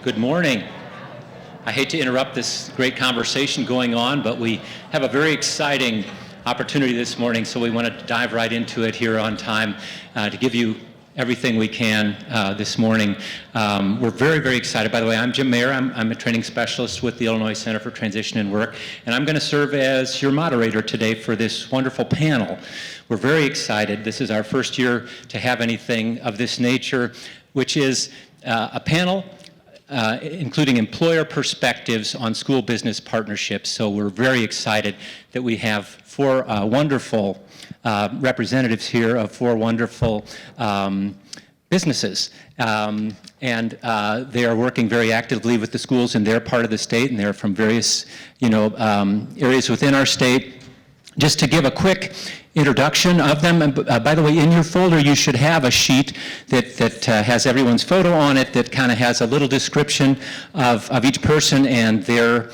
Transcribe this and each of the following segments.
Good morning. I hate to interrupt this great conversation going on, but we have a very exciting opportunity this morning, so we wanted to dive right into it here on time to give you everything we can this morning. We're very, very excited. By the way, I'm Jim Mayer. I'm a training specialist with the Illinois Center for Transition and Work, and I'm going to serve as your moderator today for this wonderful panel. We're very excited. This is our first year to have anything of this nature, which is a panel including employer perspectives on school business partnerships. So we're very excited that we have four wonderful representatives here of four wonderful businesses. And they are working very actively with the schools in their part of the state, and they're from various areas within our state. Just to give a quick introduction of them, and by the way, in your folder you should have a sheet that has everyone's photo on it, that kind of has a little description of each person and their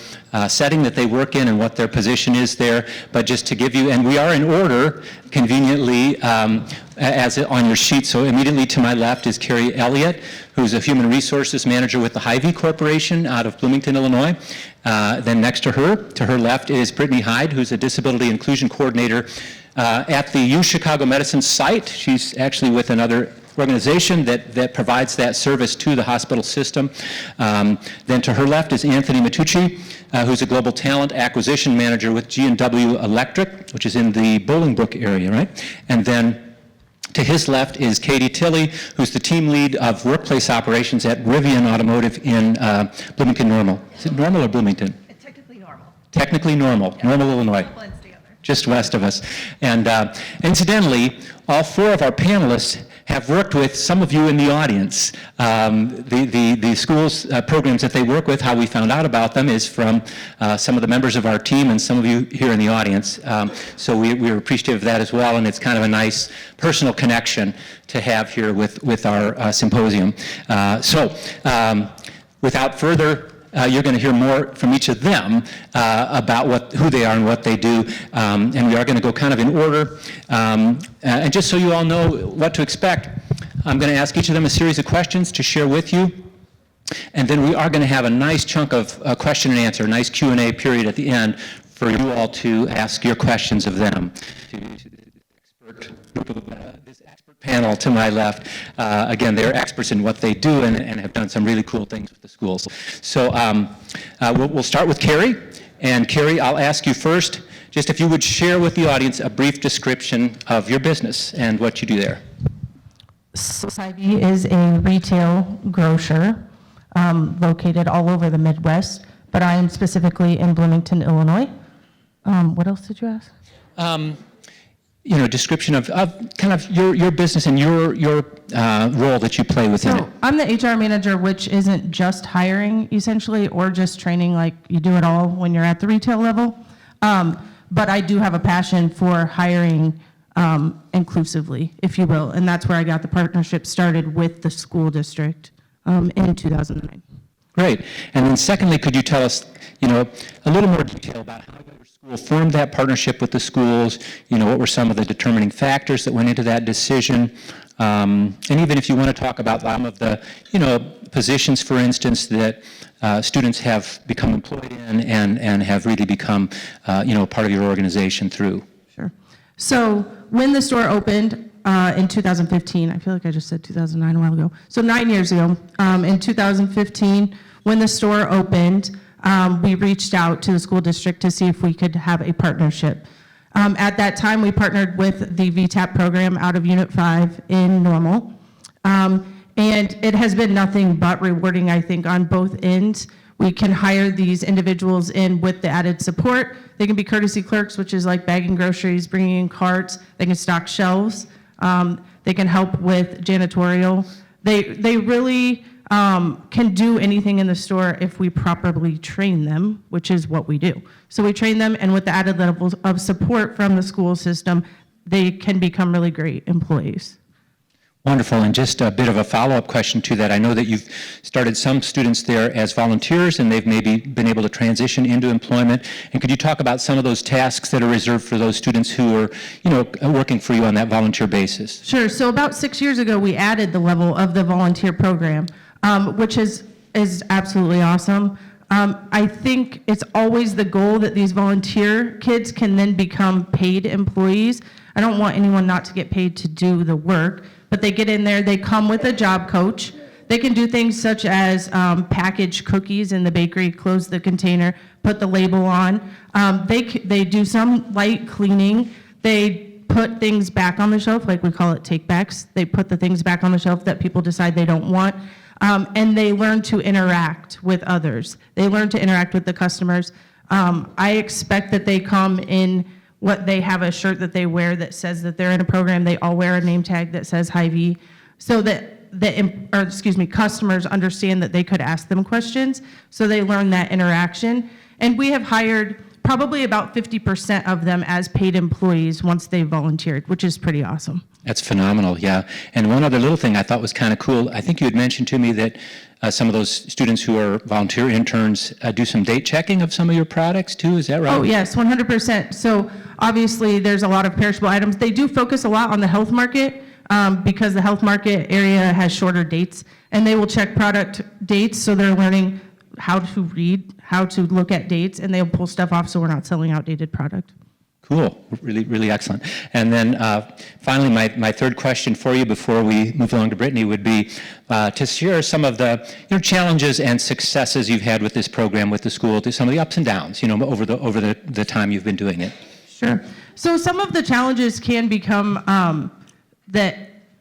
setting that they work in and what their position is there. But just to give you, and we are in order conveniently as on your sheet. So immediately to my left is Carrie Elliott, who's a human resources manager with the Hy-Vee Corporation out of Bloomington, Illinois. Then next to her left is Brittany Hyde, who's a disability inclusion coordinator at the U Chicago Medicine site. She's actually with another organization that provides that service to the hospital system. Then to her left is Anthony Matucci, who's a global talent acquisition manager with G&W Electric, which is in the Bolingbrook area, right? And then to his left is Katie Tilley, who's the team lead of workplace operations at Rivian Automotive in Bloomington Normal. Is it Normal or Bloomington? It's technically Normal. Technically Normal, yeah. Normal, Illinois. Blends together. Just west of us. And incidentally, all four of our panelists have worked with some of you in the audience. The schools programs that they work with, how we found out about them is from some of the members of our team and some of you here in the audience. So we're appreciative of that as well, and it's kind of a nice personal connection to have here with our symposium. Without further you're going to hear more from each of them about who they are and what they do, and we are going to go kind of in order. And just so you all know what to expect, I'm going to ask each of them a series of questions to share with you, and then we are going to have a nice chunk of question and answer, a nice Q&A period at the end for you all to ask your questions of them. This expert panel to my left, again, they're experts in what they do and have done some really cool things with the schools. So we'll start with Carrie. And Carrie, I'll ask you first, just if you would share with the audience a brief description of your business and what you do there. So Hy-Vee is a retail grocer located all over the Midwest, but I am specifically in Bloomington, Illinois. What else did you ask? Description of kind of your business and your role that you play within it. I'm the HR manager, which isn't just hiring, essentially, or just training, like you do it all when you're at the retail level. But I do have a passion for hiring inclusively, if you will, and that's where I got the partnership started with the school district in 2009. Great. And then secondly, could you tell us, a little more detail about how your school formed that partnership with the schools, what were some of the determining factors that went into that decision, and even if you want to talk about some of the, positions, for instance, that students have become employed in and have really become, part of your organization through. Sure. So when the store opened in 2015, I feel like I just said 2009 a while ago, so 9 years ago, in 2015, when the store opened, we reached out to the school district to see if we could have a partnership. At that time, we partnered with the VTAP program out of Unit 5 in Normal. And it has been nothing but rewarding, I think, on both ends. We can hire these individuals in with the added support. They can be courtesy clerks, which is like bagging groceries, bringing in carts. They can stock shelves. They can help with janitorial. They really can do anything in the store if we properly train them, which is what we do. So we train them, and with the added levels of support from the school system, they can become really great employees. Wonderful, and just a bit of a follow-up question to that. I know that you've started some students there as volunteers and they've maybe been able to transition into employment. And could you talk about some of those tasks that are reserved for those students who are, working for you on that volunteer basis? Sure, so about 6 years ago, we added the level of the volunteer program, which has is absolutely awesome. I think it's always the goal that these volunteer kids can then become paid employees. I don't want anyone not to get paid to do the work, but they get in there, they come with a job coach. They can do things such as package cookies in the bakery, close the container, put the label on. They do some light cleaning. They put things back on the shelf, like we call it take backs. They put the things back on the shelf that people decide they don't want. And they learn to interact with others. They learn to interact with the customers. I expect that they come in they have a shirt that they wear that says that they're in a program. They all wear a name tag that says Hy-Vee, so that customers understand that they could ask them questions, so they learn that interaction. And we have hired probably about 50% of them as paid employees once they volunteered, which is pretty awesome. That's phenomenal, yeah. And one other little thing I thought was kind of cool, I think you had mentioned to me that some of those students who are volunteer interns do some date checking of some of your products too, is that right? Oh yes, 100%. So obviously there's a lot of perishable items. They do focus a lot on the health market because the health market area has shorter dates, and they will check product dates, so they're learning how to read, how to look at dates, and they'll pull stuff off so we're not selling outdated product. Cool, really, really excellent. And then finally, my third question for you before we move along to Brittany would be to share some of the challenges and successes you've had with this program, with the school, to some of the ups and downs, over the time you've been doing it. Sure. So some of the challenges can become that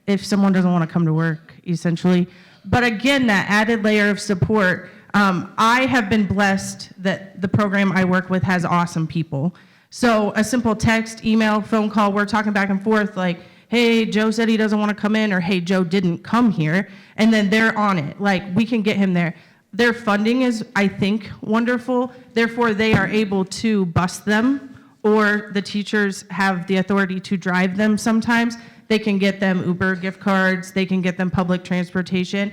if someone doesn't want to come to work, essentially. But again, that added layer of support, I have been blessed that the program I work with has awesome people. So a simple text, email, phone call, we're talking back and forth like, hey, Joe said he doesn't want to come in, or hey, Joe didn't come here, and then they're on it. Like, we can get him there. Their funding is, I think, wonderful. Therefore, they are able to bus them, or the teachers have the authority to drive them sometimes. They can get them Uber gift cards. They can get them public transportation.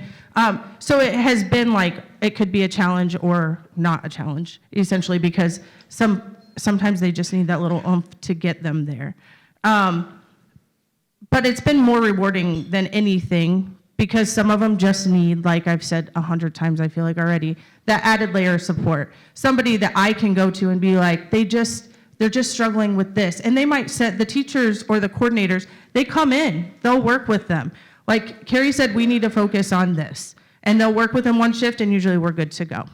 So it has been like, it could be a challenge or not a challenge, essentially, because sometimes they just need that little oomph to get them there. But it's been more rewarding than anything, because some of them just need, like I've said 100 times, I feel like already, that added layer of support. Somebody that I can go to and be like, they're just struggling with this. And they might set, the teachers or the coordinators, they come in, they'll work with them. Like Carrie said, we need to focus on this. And they'll work with them one shift, and usually we're good to go.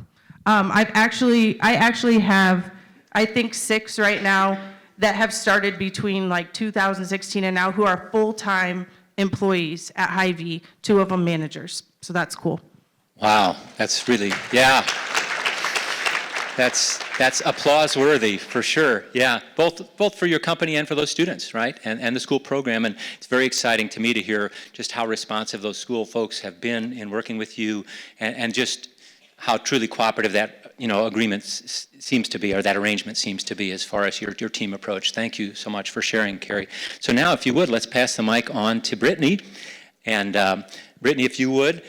I actually have, I think 6 right now that have started between like 2016 and now, who are full-time employees at Hy-Vee, 2 of them managers. So that's cool. Wow, that's really, yeah. That's applause worthy for sure. Yeah, both for your company and for those students, right? And the school program. And it's very exciting to me to hear just how responsive those school folks have been in working with you, and just how truly cooperative that agreement seems to be, or that arrangement seems to be, as far as your team approach. Thank you so much for sharing, Carrie. So now, if you would, let's pass the mic on to Brittany. And Brittany, if you would,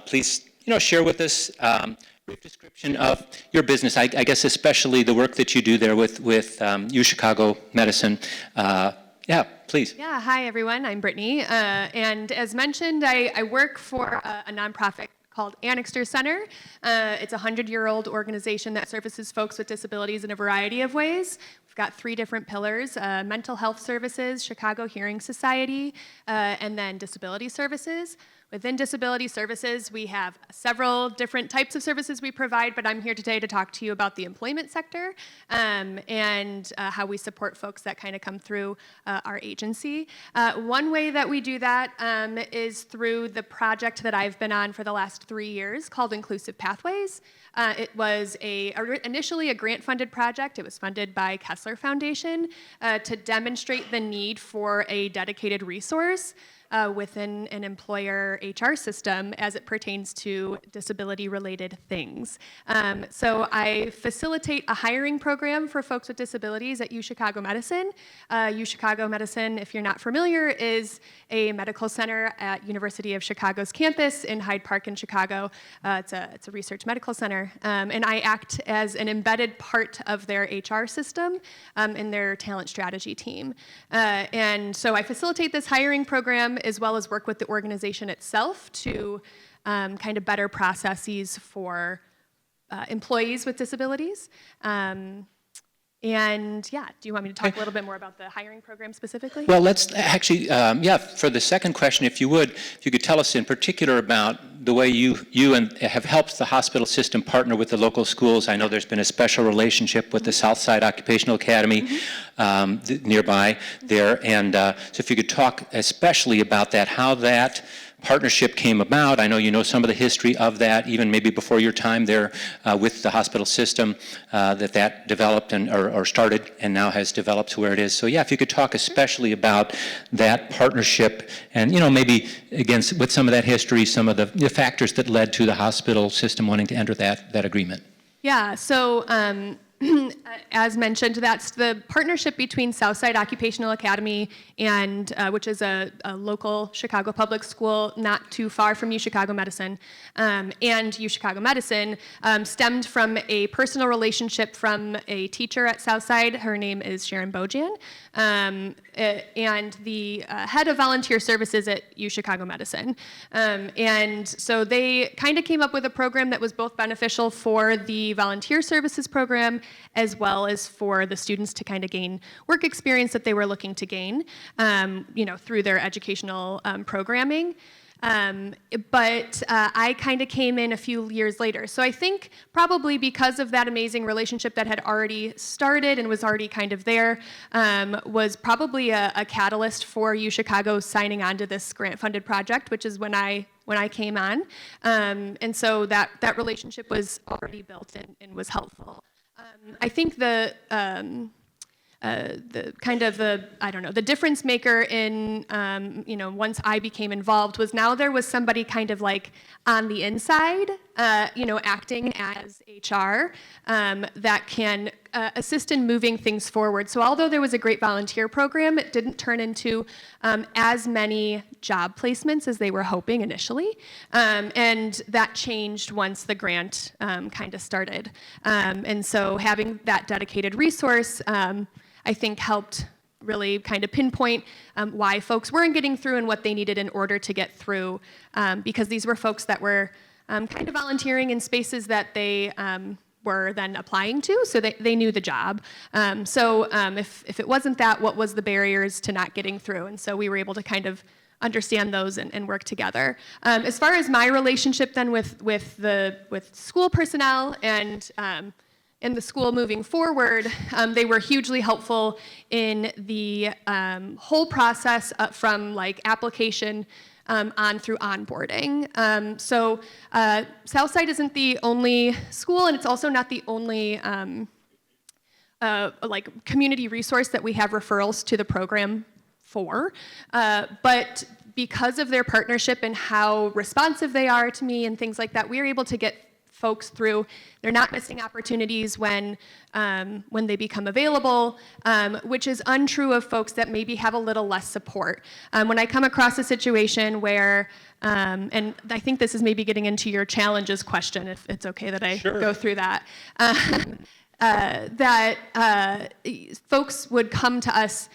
please share with us a brief description of your business. I guess especially the work that you do there with UChicago Medicine. Yeah, please. Yeah, hi everyone, I'm Brittany. And as mentioned, I work for a nonprofit called Annixter Center. It's a 100-year-old organization that services folks with disabilities in a variety of ways. We've got 3 different pillars: mental health services, Chicago Hearing Society, and then disability services. Within disability services, we have several different types of services we provide, but I'm here today to talk to you about the employment sector and how we support folks that kind of come through our agency. One way that we do that is through the project that I've been on for the last 3 years called Inclusive Pathways. It was initially a grant-funded project. It was funded by Kessler Foundation to demonstrate the need for a dedicated resource within an employer HR system as it pertains to disability-related things. So I facilitate a hiring program for folks with disabilities at UChicago Medicine. UChicago Medicine, if you're not familiar, is a medical center at University of Chicago's campus in Hyde Park in Chicago. It's a research medical center, and I act as an embedded part of their HR system in their talent strategy team. And so I facilitate this hiring program, as well as work with the organization itself to kind of better processes for employees with disabilities. And yeah, do you want me to talk a little bit more about the hiring program specifically? Well, let's actually, for the second question, if you could tell us in particular about the way you have helped the hospital system partner with the local schools. I know there's been a special relationship with the Southside Occupational Academy nearby there, and so if you could talk especially about that, how that partnership came about. I know you know some of the history of that, even maybe before your time there with the hospital system, that developed or started and now has developed to where it is. So yeah, if you could talk especially about that partnership and, maybe again with some of that history, some of the factors that led to the hospital system wanting to enter that agreement. Yeah, so as mentioned, that's the partnership between Southside Occupational Academy and, which is a local Chicago public school not too far from UChicago Medicine, and UChicago Medicine stemmed from a personal relationship from a teacher at Southside. Her name is Sharon Bojan, and the head of volunteer services at UChicago Medicine. And so they kind of came up with a program that was both beneficial for the volunteer services program as well as for the students to kind of gain work experience that they were looking to gain, through their educational programming. But I kind of came in a few years later. So I think probably because of that amazing relationship that had already started and was already kind of there, was probably a catalyst for UChicago signing on to this grant-funded project, which is when I came on. And so that relationship was already built and was helpful. I think the difference maker in, once I became involved was now there was somebody kind of like on the inside, acting as HR that can assist in moving things forward. So although there was a great volunteer program, it didn't turn into as many job placements as they were hoping initially. And that changed once the grant kind of started. And so having that dedicated resource, I think helped really kind of pinpoint why folks weren't getting through and what they needed in order to get through, because these were folks that were kind of volunteering in spaces that they were then applying to, so they knew the job. If it wasn't that, what was the barriers to not getting through? And so we were able to kind of understand those and work together. As far as my relationship then with school personnel and the school moving forward, they were hugely helpful in the whole process from like application on through onboarding. Southside isn't the only school, and it's also not the only community resource that we have referrals to the program for. But because of their partnership and how responsive they are to me and things like that, we are able to get folks through. They're not missing opportunities when they become available, which is untrue of folks that maybe have a little less support. When I come across a situation where, and I think this is maybe getting into your challenges question, if it's okay that I go through that, folks would come to us,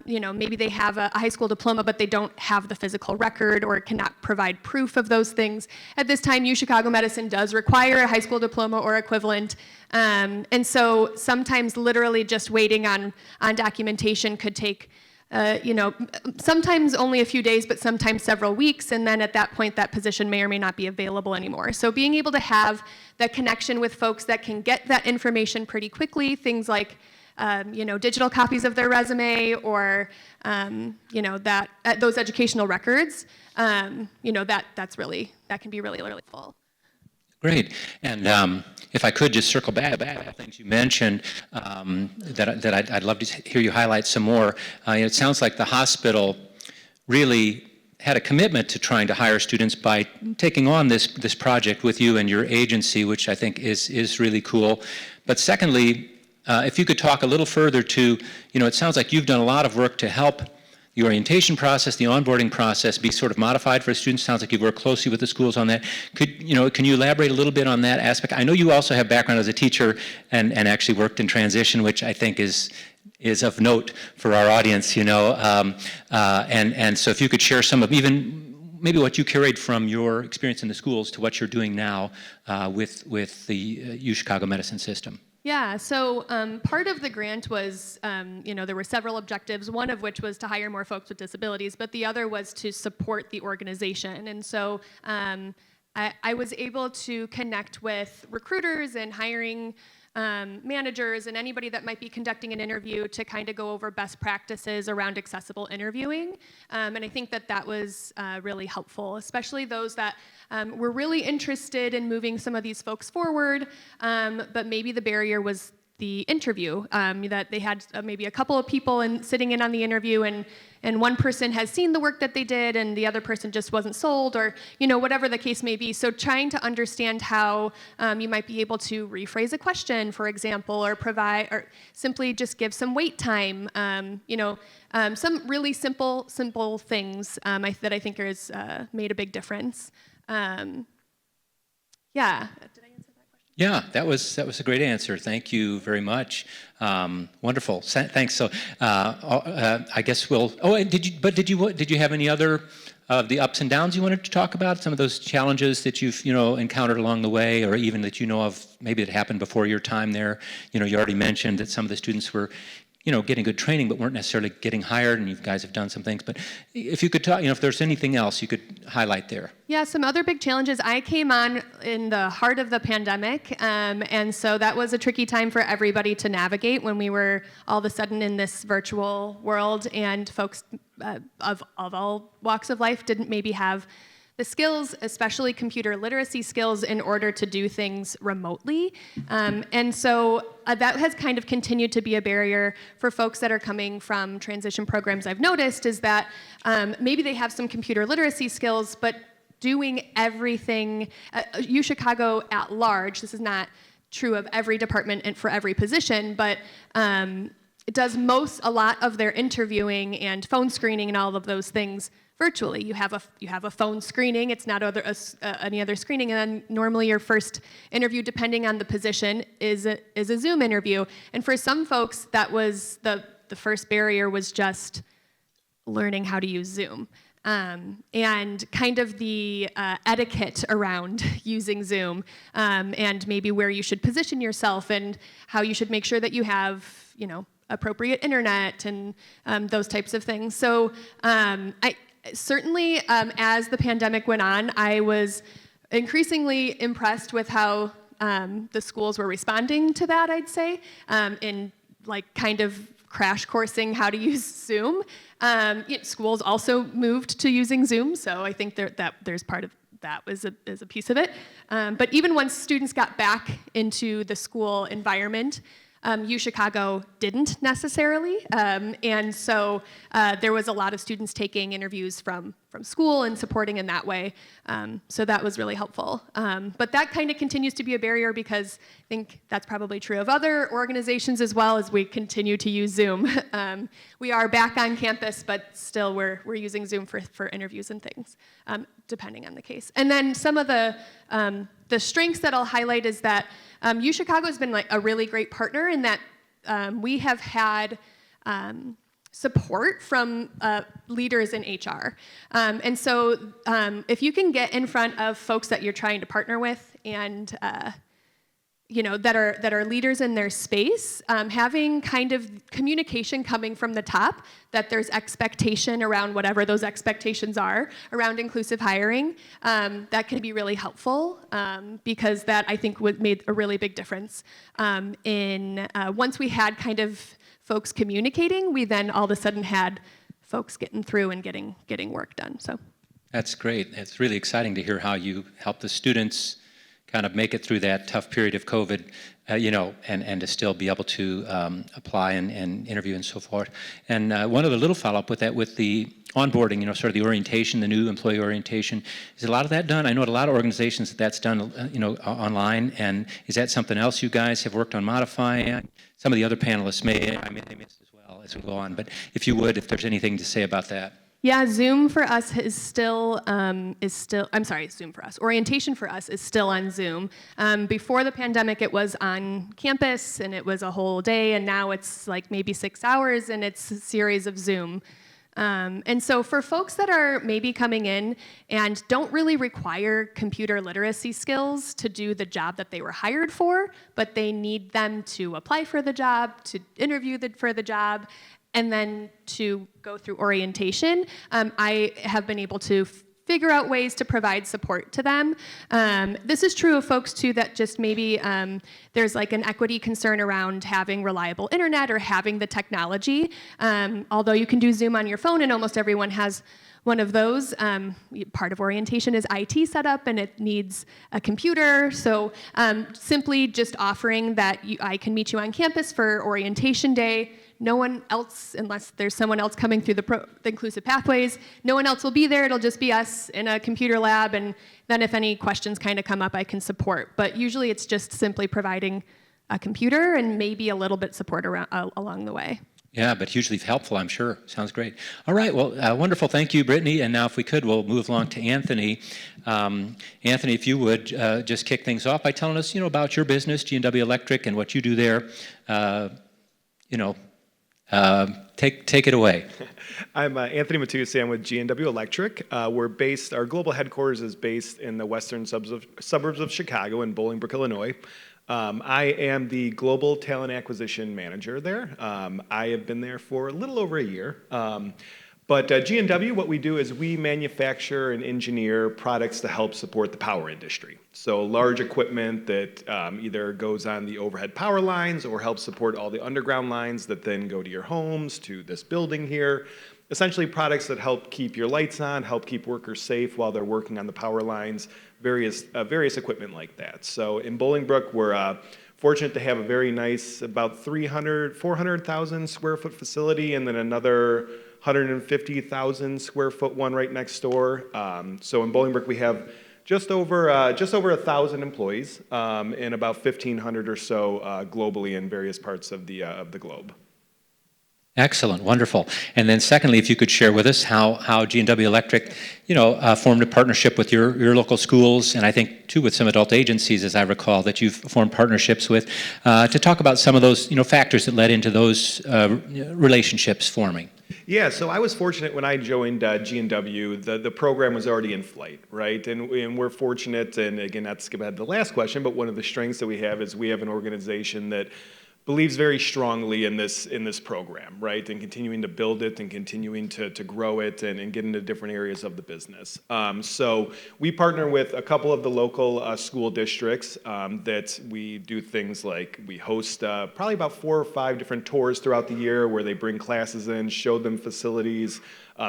maybe they have a high school diploma, but they don't have the physical record or cannot provide proof of those things. At this time, UChicago Medicine does require a high school diploma or equivalent. And so sometimes literally just waiting on documentation could take, sometimes only a few days, but sometimes several weeks. And then at that point, that position may or may not be available anymore. So being able to have that connection with folks that can get that information pretty quickly, things like digital copies of their resume or, those educational records, that can be really, really full. Great. And if I could just circle back things you mentioned that I'd love to hear you highlight some more. It sounds like the hospital really had a commitment to trying to hire students by taking on this project with you and your agency, which I think is really cool. But secondly, if you could talk a little further to, it sounds like you've done a lot of work to help the orientation process, the onboarding process be sort of modified for students. Sounds like you've worked closely with the schools on that. Can you elaborate a little bit on that aspect? I know you also have background as a teacher and actually worked in transition, which I think is of note for our audience, and so if you could share some of even maybe what you carried from your experience in the schools to what you're doing now with the UChicago Medicine System. Yeah, so part of the grant was, there were several objectives, one of which was to hire more folks with disabilities, but the other was to support the organization. And so I was able to connect with recruiters and hiring managers and anybody that might be conducting an interview to kind of go over best practices around accessible interviewing. And I think that was really helpful, especially those that were really interested in moving some of these folks forward, but maybe the barrier was the interview, that they had maybe a couple of people sitting in on the interview, and one person has seen the work that they did and the other person just wasn't sold, or whatever the case may be. So trying to understand how you might be able to rephrase a question, for example, or provide, or simply just give some wait time, some really simple things that I think has made a big difference. Yeah. Did I answer that question? Yeah, that was a great answer. Thank you very much. Wonderful. Thanks. So I guess we'll. Oh, and did you have any other the ups and downs you wanted to talk about? Some of those challenges that you've encountered along the way, or even that of maybe that happened before your time there. You already mentioned that some of the students were getting good training, but weren't necessarily getting hired, and you guys have done some things. But if you could talk, if there's anything else you could highlight there. Yeah, some other big challenges. I came on in the heart of the pandemic, and so that was a tricky time for everybody to navigate when we were all of a sudden in this virtual world, and folks of all walks of life didn't maybe have the skills, especially computer literacy skills, in order to do things remotely. And so that has kind of continued to be a barrier for folks that are coming from transition programs. I've noticed is that maybe they have some computer literacy skills, but doing everything, UChicago at large, this is not true of every department and for every position, but it does a lot of their interviewing and phone screening and all of those things virtually. You have a phone screening. It's not any other screening, and then normally your first interview, depending on the position, is a Zoom interview. And for some folks, that was the first barrier was just learning how to use Zoom. And kind of the etiquette around using Zoom, and maybe where you should position yourself and how you should make sure that you have, appropriate internet and those types of things. So I certainly, as the pandemic went on, I was increasingly impressed with how the schools were responding to that, I'd say, in kind of crash coursing how to use Zoom. Schools also moved to using Zoom, so I think that there's part of that is a piece of it. But even once students got back into the school environment, UChicago didn't necessarily, and so there was a lot of students taking interviews from school and supporting in that way, so that was really helpful. But that kind of continues to be a barrier because I think that's probably true of other organizations as well as we continue to use Zoom. We are back on campus, but still we're using Zoom for interviews and things, depending on the case. And then some of the strengths that I'll highlight is that UChicago has been a really great partner in that we have had support from leaders in HR. And so if you can get in front of folks that you're trying to partner with and that are leaders in their space, having kind of communication coming from the top that there's expectation around whatever those expectations are around inclusive hiring, that can be really helpful because that I think made a really big difference in once we had kind of folks communicating, we then all of a sudden had folks getting through and getting work done. So that's great. It's really exciting to hear how you help the students kind of make it through that tough period of COVID, and to still be able to apply and interview and so forth. And one other little follow-up with that, with the onboarding, sort of the orientation, the new employee orientation, is a lot of that done? I know at a lot of organizations that's done, online, and is that something else you guys have worked on modifying? Some of the other panelists may miss as well as we go on, but if you would, if there's anything to say about that. Yeah, Zoom for us Zoom for us. Orientation for us is still on Zoom. Before the pandemic, it was on campus and it was a whole day, and now it's maybe 6 hours and it's a series of Zoom And so for folks that are maybe coming in and don't really require computer literacy skills to do the job that they were hired for, but they need them to apply for the job, to interview for the job, and then to go through orientation, I have been able to figure out ways to provide support to them. This is true of folks too that just maybe there's like an equity concern around having reliable internet or having the technology. Although you can do Zoom on your phone and almost everyone has one of those. Part of orientation is IT setup and it needs a computer. So simply just offering that I can meet you on campus for orientation day. No one else, unless there's someone else coming through the inclusive pathways, no one else will be there. It'll just be us in a computer lab, and then if any questions kind of come up, I can support. But usually it's just simply providing a computer and maybe a little bit support along the way. Yeah, but hugely helpful, I'm sure. Sounds great. All right, well, wonderful. Thank you, Brittany. And now if we could, we'll move along to Anthony. Anthony, if you would just kick things off by telling us, about your business, G&W Electric, and what you do there. Take it away. I'm Anthony Matusi. I'm with G&W Electric. Our global headquarters is based in the western suburbs of Chicago in Bolingbrook, Illinois. I am the global talent acquisition manager there. I have been there for a little over a year. But G&W, what we do is we manufacture and engineer products to help support the power industry. So large equipment that either goes on the overhead power lines or helps support all the underground lines that then go to your homes, to this building here. Essentially products that help keep your lights on, help keep workers safe while they're working on the power lines, various equipment like that. So in Bolingbrook, we're fortunate to have a very nice, about 400,000 square foot facility, and then another 150,000 square foot one right next door. So in Bolingbrook, we have just over 1,000 employees and about 1,500 or so globally in various parts of the globe. Excellent, wonderful. And then secondly, if you could share with us how G&W Electric, formed a partnership with your local schools, and I think too with some adult agencies, as I recall, that you've formed partnerships with, to talk about some of those factors that led into those relationships forming. Yeah, so I was fortunate when I joined G&W, the program was already in flight, right? And we're fortunate, and again, not to skip ahead to the last question, but one of the strengths that we have is we have an organization that believes very strongly in this program, right? And continuing to build it and continuing to grow it and get into different areas of the business. So we partner with a couple of the local school districts that we do things like we host probably about 4 or 5 different tours throughout the year where they bring classes in, show them facilities,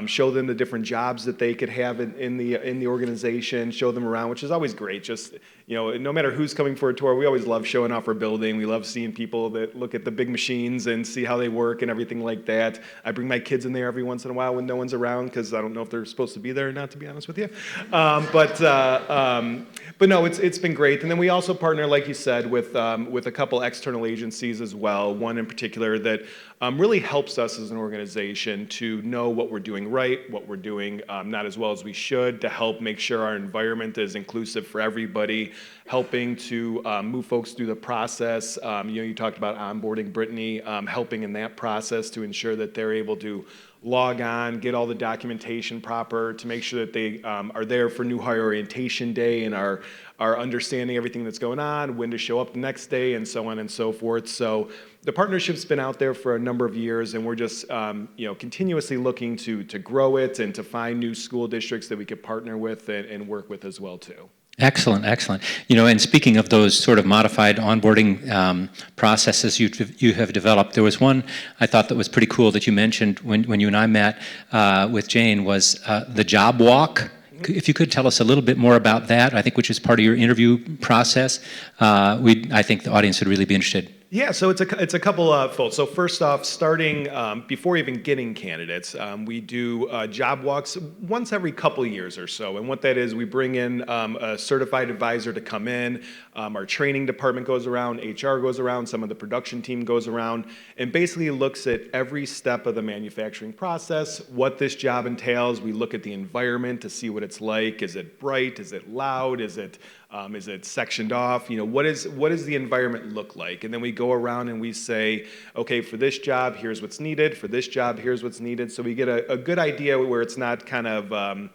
show them the different jobs that they could have in the organization, show them around, which is always great. Just, no matter who's coming for a tour, we always love showing off our building. We love seeing people that look at the big machines and see how they work and everything like that. I bring my kids in there every once in a while when no one's around because I don't know if they're supposed to be there or not, to be honest with you. But no, it's been great. And then we also partner, like you said, with a couple external agencies as well. One in particular that really helps us as an organization to know what we're doing right, what we're doing not as well as we should, to help make sure our environment is inclusive for everybody, helping to move folks through the process. You talked about onboarding, Brittany, helping in that process to ensure that they're able to log on, get all the documentation proper, to make sure that they are there for new hire orientation day and are understanding everything that's going on, when to show up the next day, and so on and so forth. So the partnership's been out there for a number of years, and we're just continuously looking to grow it and to find new school districts that we could partner with and work with as well too. Excellent, excellent. And speaking of those sort of modified onboarding processes you have developed, there was one I thought that was pretty cool that you mentioned when you and I met with Jane was the job walk. If you could tell us a little bit more about that, I think which is part of your interview process, I think the audience would really be interested. Yeah, so it's a couple of folds. So first off, starting before even getting candidates, we do job walks once every couple of years or so. And what that is, we bring in a certified advisor to come in. Our training department goes around, HR goes around, some of the production team goes around, and basically looks at every step of the manufacturing process, what this job entails. We look at the environment to see what it's like. Is it bright? Is it loud? Is it Is it sectioned off? What does the environment look like? And then we go around and we say, okay, for this job, here's what's needed. For this job, here's what's needed. So we get a good idea where it's not kind of,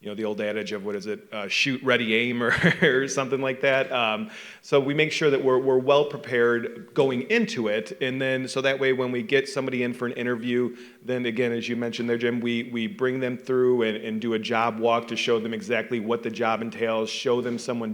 the old adage of, what is it, shoot, ready, aim, or something like that. So we make sure that we're well prepared going into it. And then, so that way when we get somebody in for an interview, then again, as you mentioned there, Jim, we bring them through and do a job walk to show them exactly what the job entails, show them someone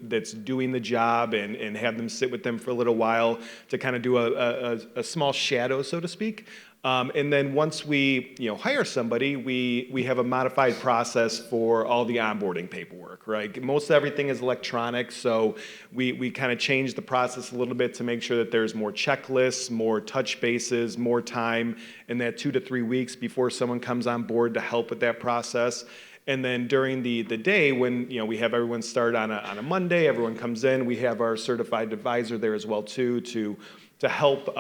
that's doing the job, and have them sit with them for a little while to kind of do a small shadow, so to speak. And then once we hire somebody, we have a modified process for all the onboarding paperwork, right? Most everything is electronic, so we kind of change the process a little bit to make sure that there's more checklists, more touch bases, more time in that 2 to 3 weeks before someone comes on board to help with that process. And then during the day, when we have everyone start on a Monday, everyone comes in, we have our certified advisor there as well too to help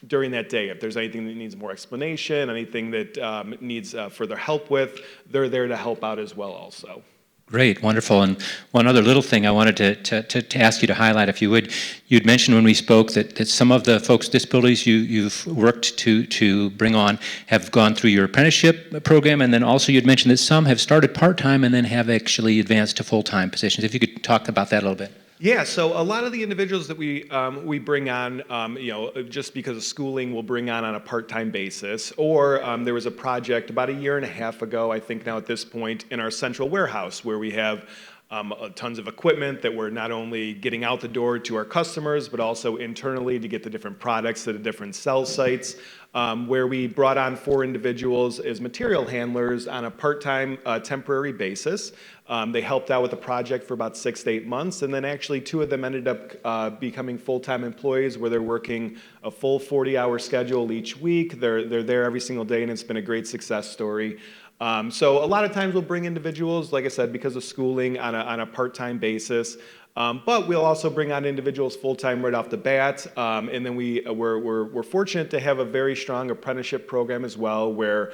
during that day. If there's anything that needs more explanation, anything that needs further help with, they're there to help out as well also. Great, wonderful. And one other little thing I wanted to ask you to highlight, if you would. You'd mentioned when we spoke that some of the folks with disabilities you've worked to bring on have gone through your apprenticeship program, and then also you'd mentioned that some have started part-time and then have actually advanced to full-time positions. If you could talk about that a little bit. Yeah, so a lot of the individuals that we bring on, just because of schooling, we'll bring on a part-time basis. Or there was a project about 1.5 years ago, I think now at this point, in our central warehouse where we have tons of equipment that we're not only getting out the door to our customers, but also internally to get the different products to the different cell sites, where we brought on 4 individuals as material handlers on a part-time temporary basis. They helped out with the project for about 6 to 8 months, and then actually 2 of them ended up becoming full-time employees where they're working a full 40-hour schedule each week. They're there every single day, and it's been a great success story. So a lot of times we'll bring individuals, like I said, because of schooling on a part-time basis. But we'll also bring on individuals full-time right off the bat, and then we're fortunate to have a very strong apprenticeship program as well, where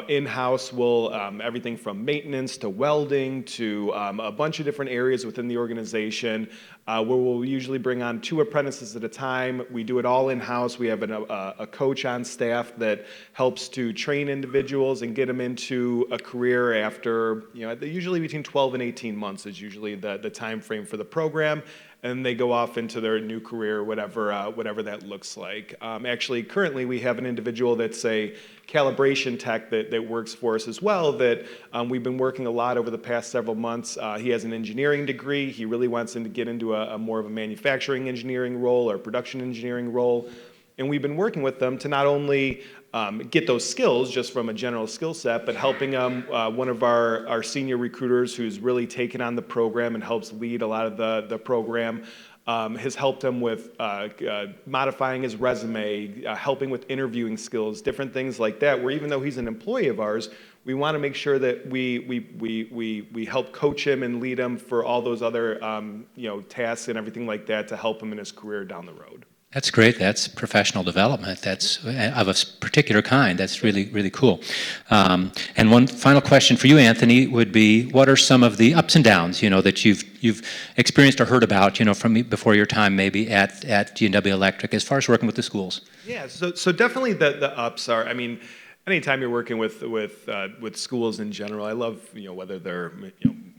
in-house we'll everything from maintenance to welding to a bunch of different areas within the organization, where we'll usually bring on 2 apprentices at a time. We do it all in-house. We have a coach on staff that helps to train individuals and get them into a career after, usually between 12 and 18 months is usually the time frame for the program, and they go off into their new career, whatever that looks like. Actually, currently we have an individual that's a calibration tech that works for us as well, that we've been working a lot over the past several months. He has an engineering degree. He really wants to get into a more of a manufacturing engineering role or production engineering role. And we've been working with them to not only get those skills just from a general skill set, but helping them, one of our senior recruiters who's really taken on the program and helps lead a lot of the program, has helped him with modifying his resume, helping with interviewing skills, different things like that, where even though he's an employee of ours, we want to make sure that we help coach him and lead him for all those other tasks and everything like that to help him in his career down the road. That's great. That's professional development. That's of a particular kind. That's really, really cool. And one final question for you, Anthony, would be: what are some of the ups and downs, that you've experienced or heard about, from before your time maybe at G&W Electric, as far as working with the schools? Yeah. So definitely the ups are. Anytime you're working with schools in general, I love whether they're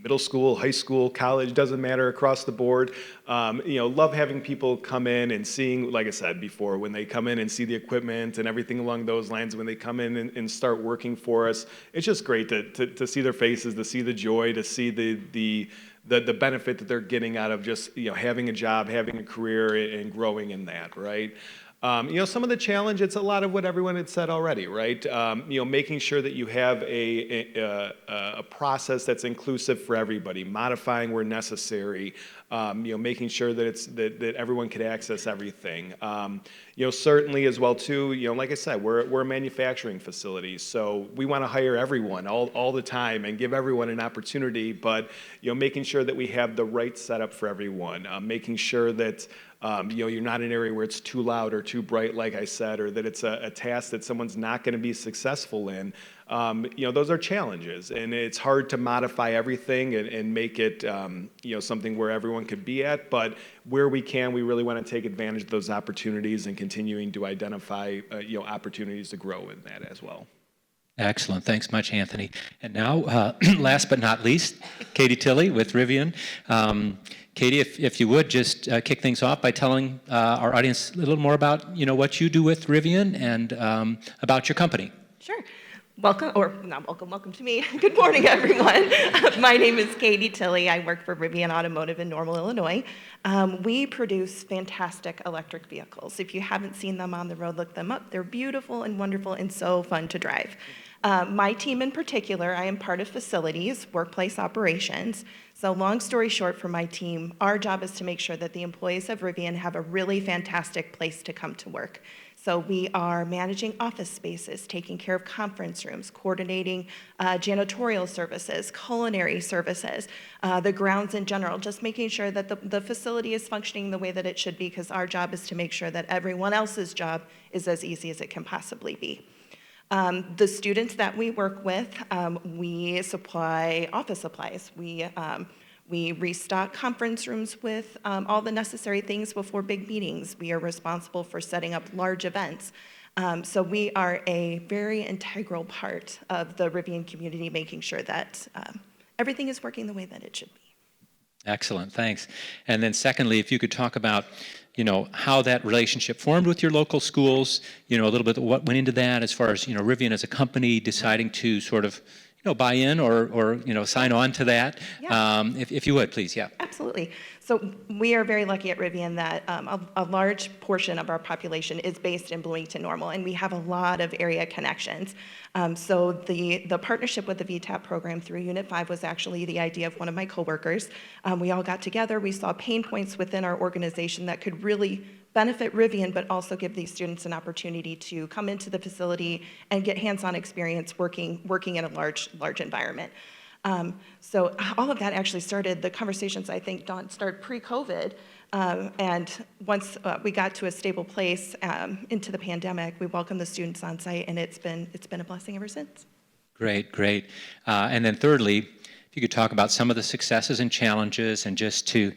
middle school, high school, college, doesn't matter, across the board. Love having people come in and seeing, like I said before, when they come in and see the equipment and everything along those lines, when they come in and start working for us, it's just great to see their faces, to see the joy, to see the benefit that they're getting out of just having a job, having a career, and growing in that, right? Some of the challenge, it's a lot of what everyone had said already, right? Making sure that you have a process that's inclusive for everybody, modifying where necessary, making sure that everyone can access everything. Certainly as well too, like I said, we're a manufacturing facility, so we want to hire everyone all the time and give everyone an opportunity, but making sure that we have the right setup for everyone, making sure that you're not in an area where it's too loud or too bright, like I said, or that it's a task that someone's not going to be successful in. Those are challenges, and it's hard to modify everything and make it, something where everyone could be at. But where we can, we really want to take advantage of those opportunities and continuing to identify, opportunities to grow in that as well. Excellent. Thanks much, Anthony. And now, last but not least, Katie Tilley with Rivian. Katie, if you would just kick things off by telling our audience a little more about what you do with Rivian and about your company. Sure. Welcome, or not welcome, welcome to me. Good morning, everyone. My name is Katie Tilley. I work for Rivian Automotive in Normal, Illinois. We produce fantastic electric vehicles. If you haven't seen them on the road, look them up. They're beautiful and wonderful and so fun to drive. My team in particular, I am part of facilities, workplace operations. So long story short for my team, our job is to make sure that the employees of Rivian have a really fantastic place to come to work. So we are managing office spaces, taking care of conference rooms, coordinating janitorial services, culinary services, the grounds in general, just making sure that the facility is functioning the way that it should be, because our job is to make sure that everyone else's job is as easy as it can possibly be. The students that we work with, we supply office supplies. We restock conference rooms with all the necessary things before big meetings. We are responsible for setting up large events. So we are a very integral part of the Rivian community, making sure that everything is working the way that it should be. Excellent, thanks. And then secondly, if you could talk about how that relationship formed with your local schools, a little bit of what went into that as far as, Rivian as a company deciding to sort of, buy in or sign on to that. Yeah. If you would, please, yeah. Absolutely. So we are very lucky at Rivian that a large portion of our population is based in Bloomington Normal, and we have a lot of area connections. So the partnership with the VTAP program through Unit 5 was actually the idea of one of my coworkers. We all got together, we saw pain points within our organization that could really benefit Rivian, but also give these students an opportunity to come into the facility and get hands-on experience working in a large environment. So all of that actually started, the conversations, I think, Dawn, started pre-COVID. And once we got to a stable place into the pandemic, we welcomed the students on site, and it's been a blessing ever since. Great. And then thirdly, if you could talk about some of the successes and challenges, and just to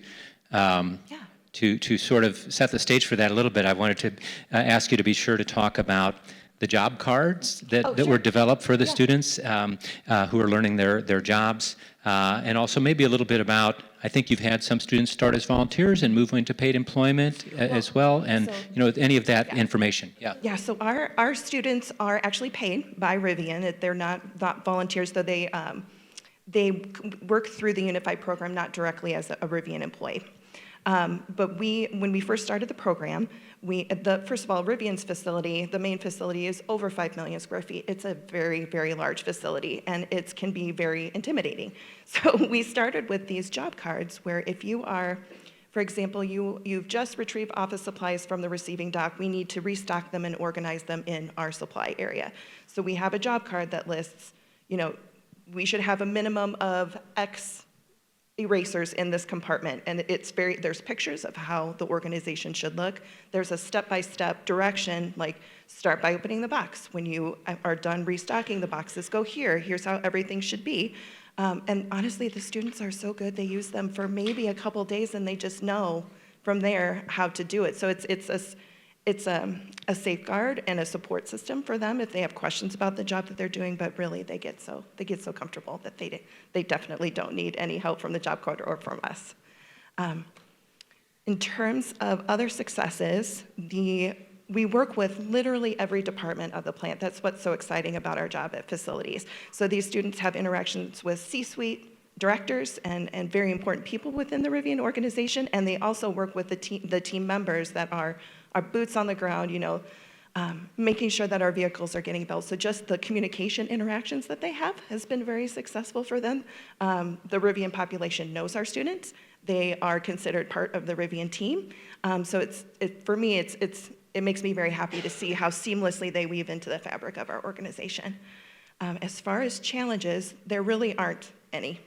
sort of set the stage for that a little bit, I wanted to ask you to be sure to talk about the job cards that were developed for the students who are learning their jobs, and also maybe a little bit about, I think you've had some students start as volunteers and move into paid employment as well, and any of that information. Yeah, so our students are actually paid by Rivian. They're not volunteers, though they work through the Unit 5 program, not directly as a Rivian employee. But when we first started the program, first of all, Rivian's facility, the main facility, is over 5 million square feet. It's a very, very large facility, and it can be very intimidating. So we started with these job cards where if you are, for example, you've just retrieved office supplies from the receiving dock, we need to restock them and organize them in our supply area. So we have a job card that lists, we should have a minimum of X erasers in this compartment, and there's pictures of how the organization should look. There's a step-by-step direction, like start by opening the box. When you are done restocking the boxes, go here. Here's how everything should be. And honestly, the students are so good. They use them for maybe a couple days, and they just know from there how to do it. So it's a safeguard and a support system for them if they have questions about the job that they're doing, but really they get so comfortable that they definitely don't need any help from the job card or from us. In terms of other successes, we work with literally every department of the plant. That's what's so exciting about our job at facilities. So these students have interactions with C-suite directors and very important people within the Rivian organization, and they also work with the team members that are boots on the ground, making sure that our vehicles are getting built. So just the communication interactions that they have has been very successful for them. The Rivian population knows our students. They are considered part of the Rivian team. So for me, it makes me very happy to see how seamlessly they weave into the fabric of our organization. As far as challenges, there really aren't any.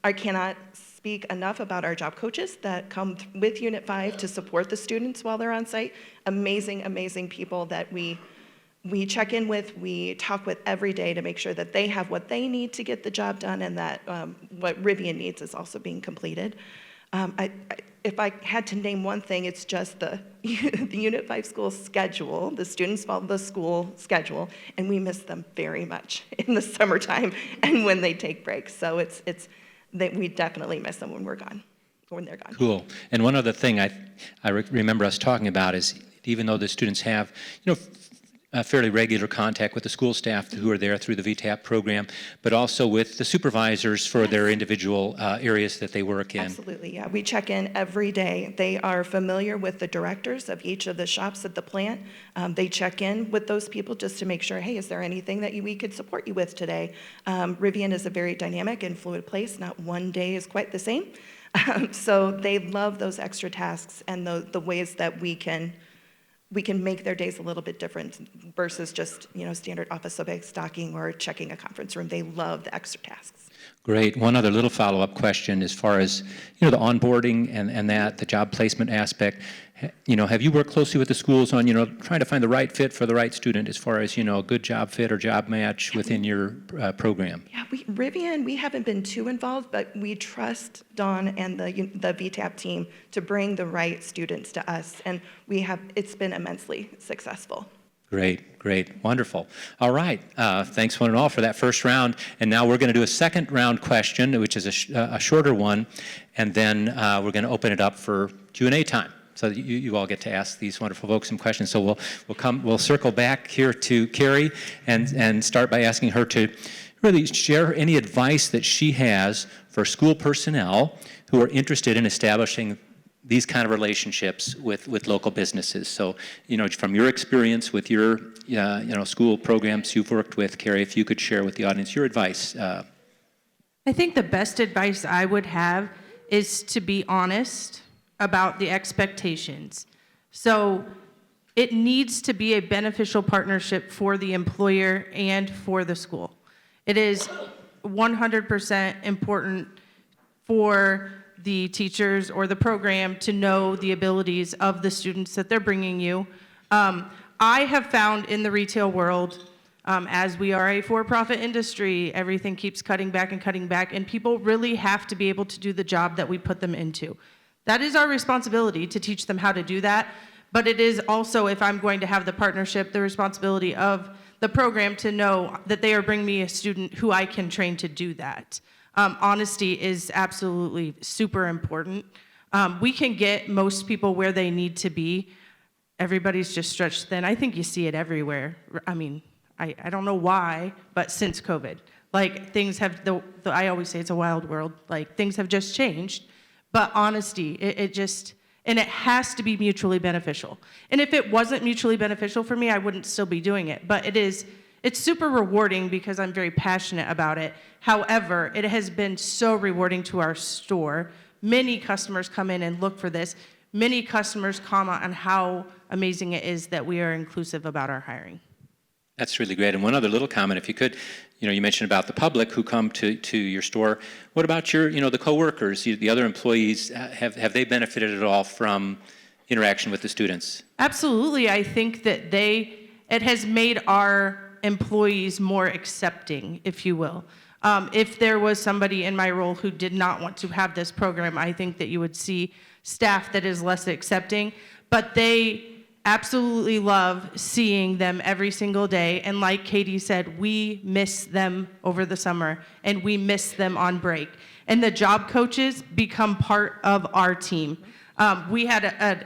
I cannot speak enough about our job coaches that come with Unit 5 to support the students while they're on site. Amazing, amazing people that we check in with, we talk with every day to make sure that they have what they need to get the job done and that what Rivian needs is also being completed. If I had to name one thing, it's just the Unit 5 school schedule. The students follow the school schedule, and we miss them very much in the summertime and when they take breaks. So we definitely miss them when we're gone, when they're gone. Cool. And one other thing I remember us talking about is even though the students have, fairly regular contact with the school staff who are there through the VTAP program, but also with the supervisors for their individual areas that they work in. Absolutely, yeah. We check in every day. They are familiar with the directors of each of the shops at the plant. They check in with those people just to make sure, hey, is there anything that we could support you with today? Rivian is a very dynamic and fluid place. Not one day is quite the same. So they love those extra tasks and the ways that we can make their days a little bit different versus just, standard office stocking or checking a conference room. They love the extra tasks. Great. One other little follow-up question as far as, the onboarding and the job placement aspect. Have you worked closely with the schools on, trying to find the right fit for the right student as far as, a good job fit or job match within your program? Yeah, Rivian, we haven't been too involved, but we trust Dawn and the VTAP team to bring the right students to us, and it's been immensely successful. Great, wonderful. All right, thanks one and all for that first round, and now we're going to do a second round question, which is a shorter one, and then we're going to open it up for Q&A time. So that you all get to ask these wonderful folks some questions. So we'll circle back here to Carrie and start by asking her to really share any advice that she has for school personnel who are interested in establishing these kind of relationships with local businesses. So, from your experience with your school programs you've worked with, Carrie, if you could share with the audience your advice. I think the best advice I would have is to be honest about the expectations. So it needs to be a beneficial partnership for the employer and for the school. It is 100% important for the teachers or the program to know the abilities of the students that they're bringing you. I have found in the retail world, as we are a for-profit industry, everything keeps cutting back, and people really have to be able to do the job that we put them into. That is our responsibility to teach them how to do that, but it is also, if I'm going to have the partnership, the responsibility of the program to know that they are bringing me a student who I can train to do that. Honesty is absolutely super important. We can get most people where they need to be. Everybody's just stretched thin. I think you see it everywhere. I mean, I don't know why, but since COVID, things have, I always say it's a wild world, things have just changed. But honesty, and it has to be mutually beneficial. And if it wasn't mutually beneficial for me, I wouldn't still be doing it. But it's super rewarding because I'm very passionate about it. However, it has been so rewarding to our store. Many customers come in and look for this. Many customers comment on how amazing it is that we are inclusive about our hiring. That's really great. And one other little comment, if you could, you mentioned about the public who come to your store. What about your, the coworkers, the other employees? Have they benefited at all from interaction with the students? Absolutely. I think that it has made our employees more accepting, if you will. If there was somebody in my role who did not want to have this program, I think that you would see staff that is less accepting, but they absolutely love seeing them every single day. And like Katie said, we miss them over the summer and we miss them on break. And the job coaches become part of our team. We had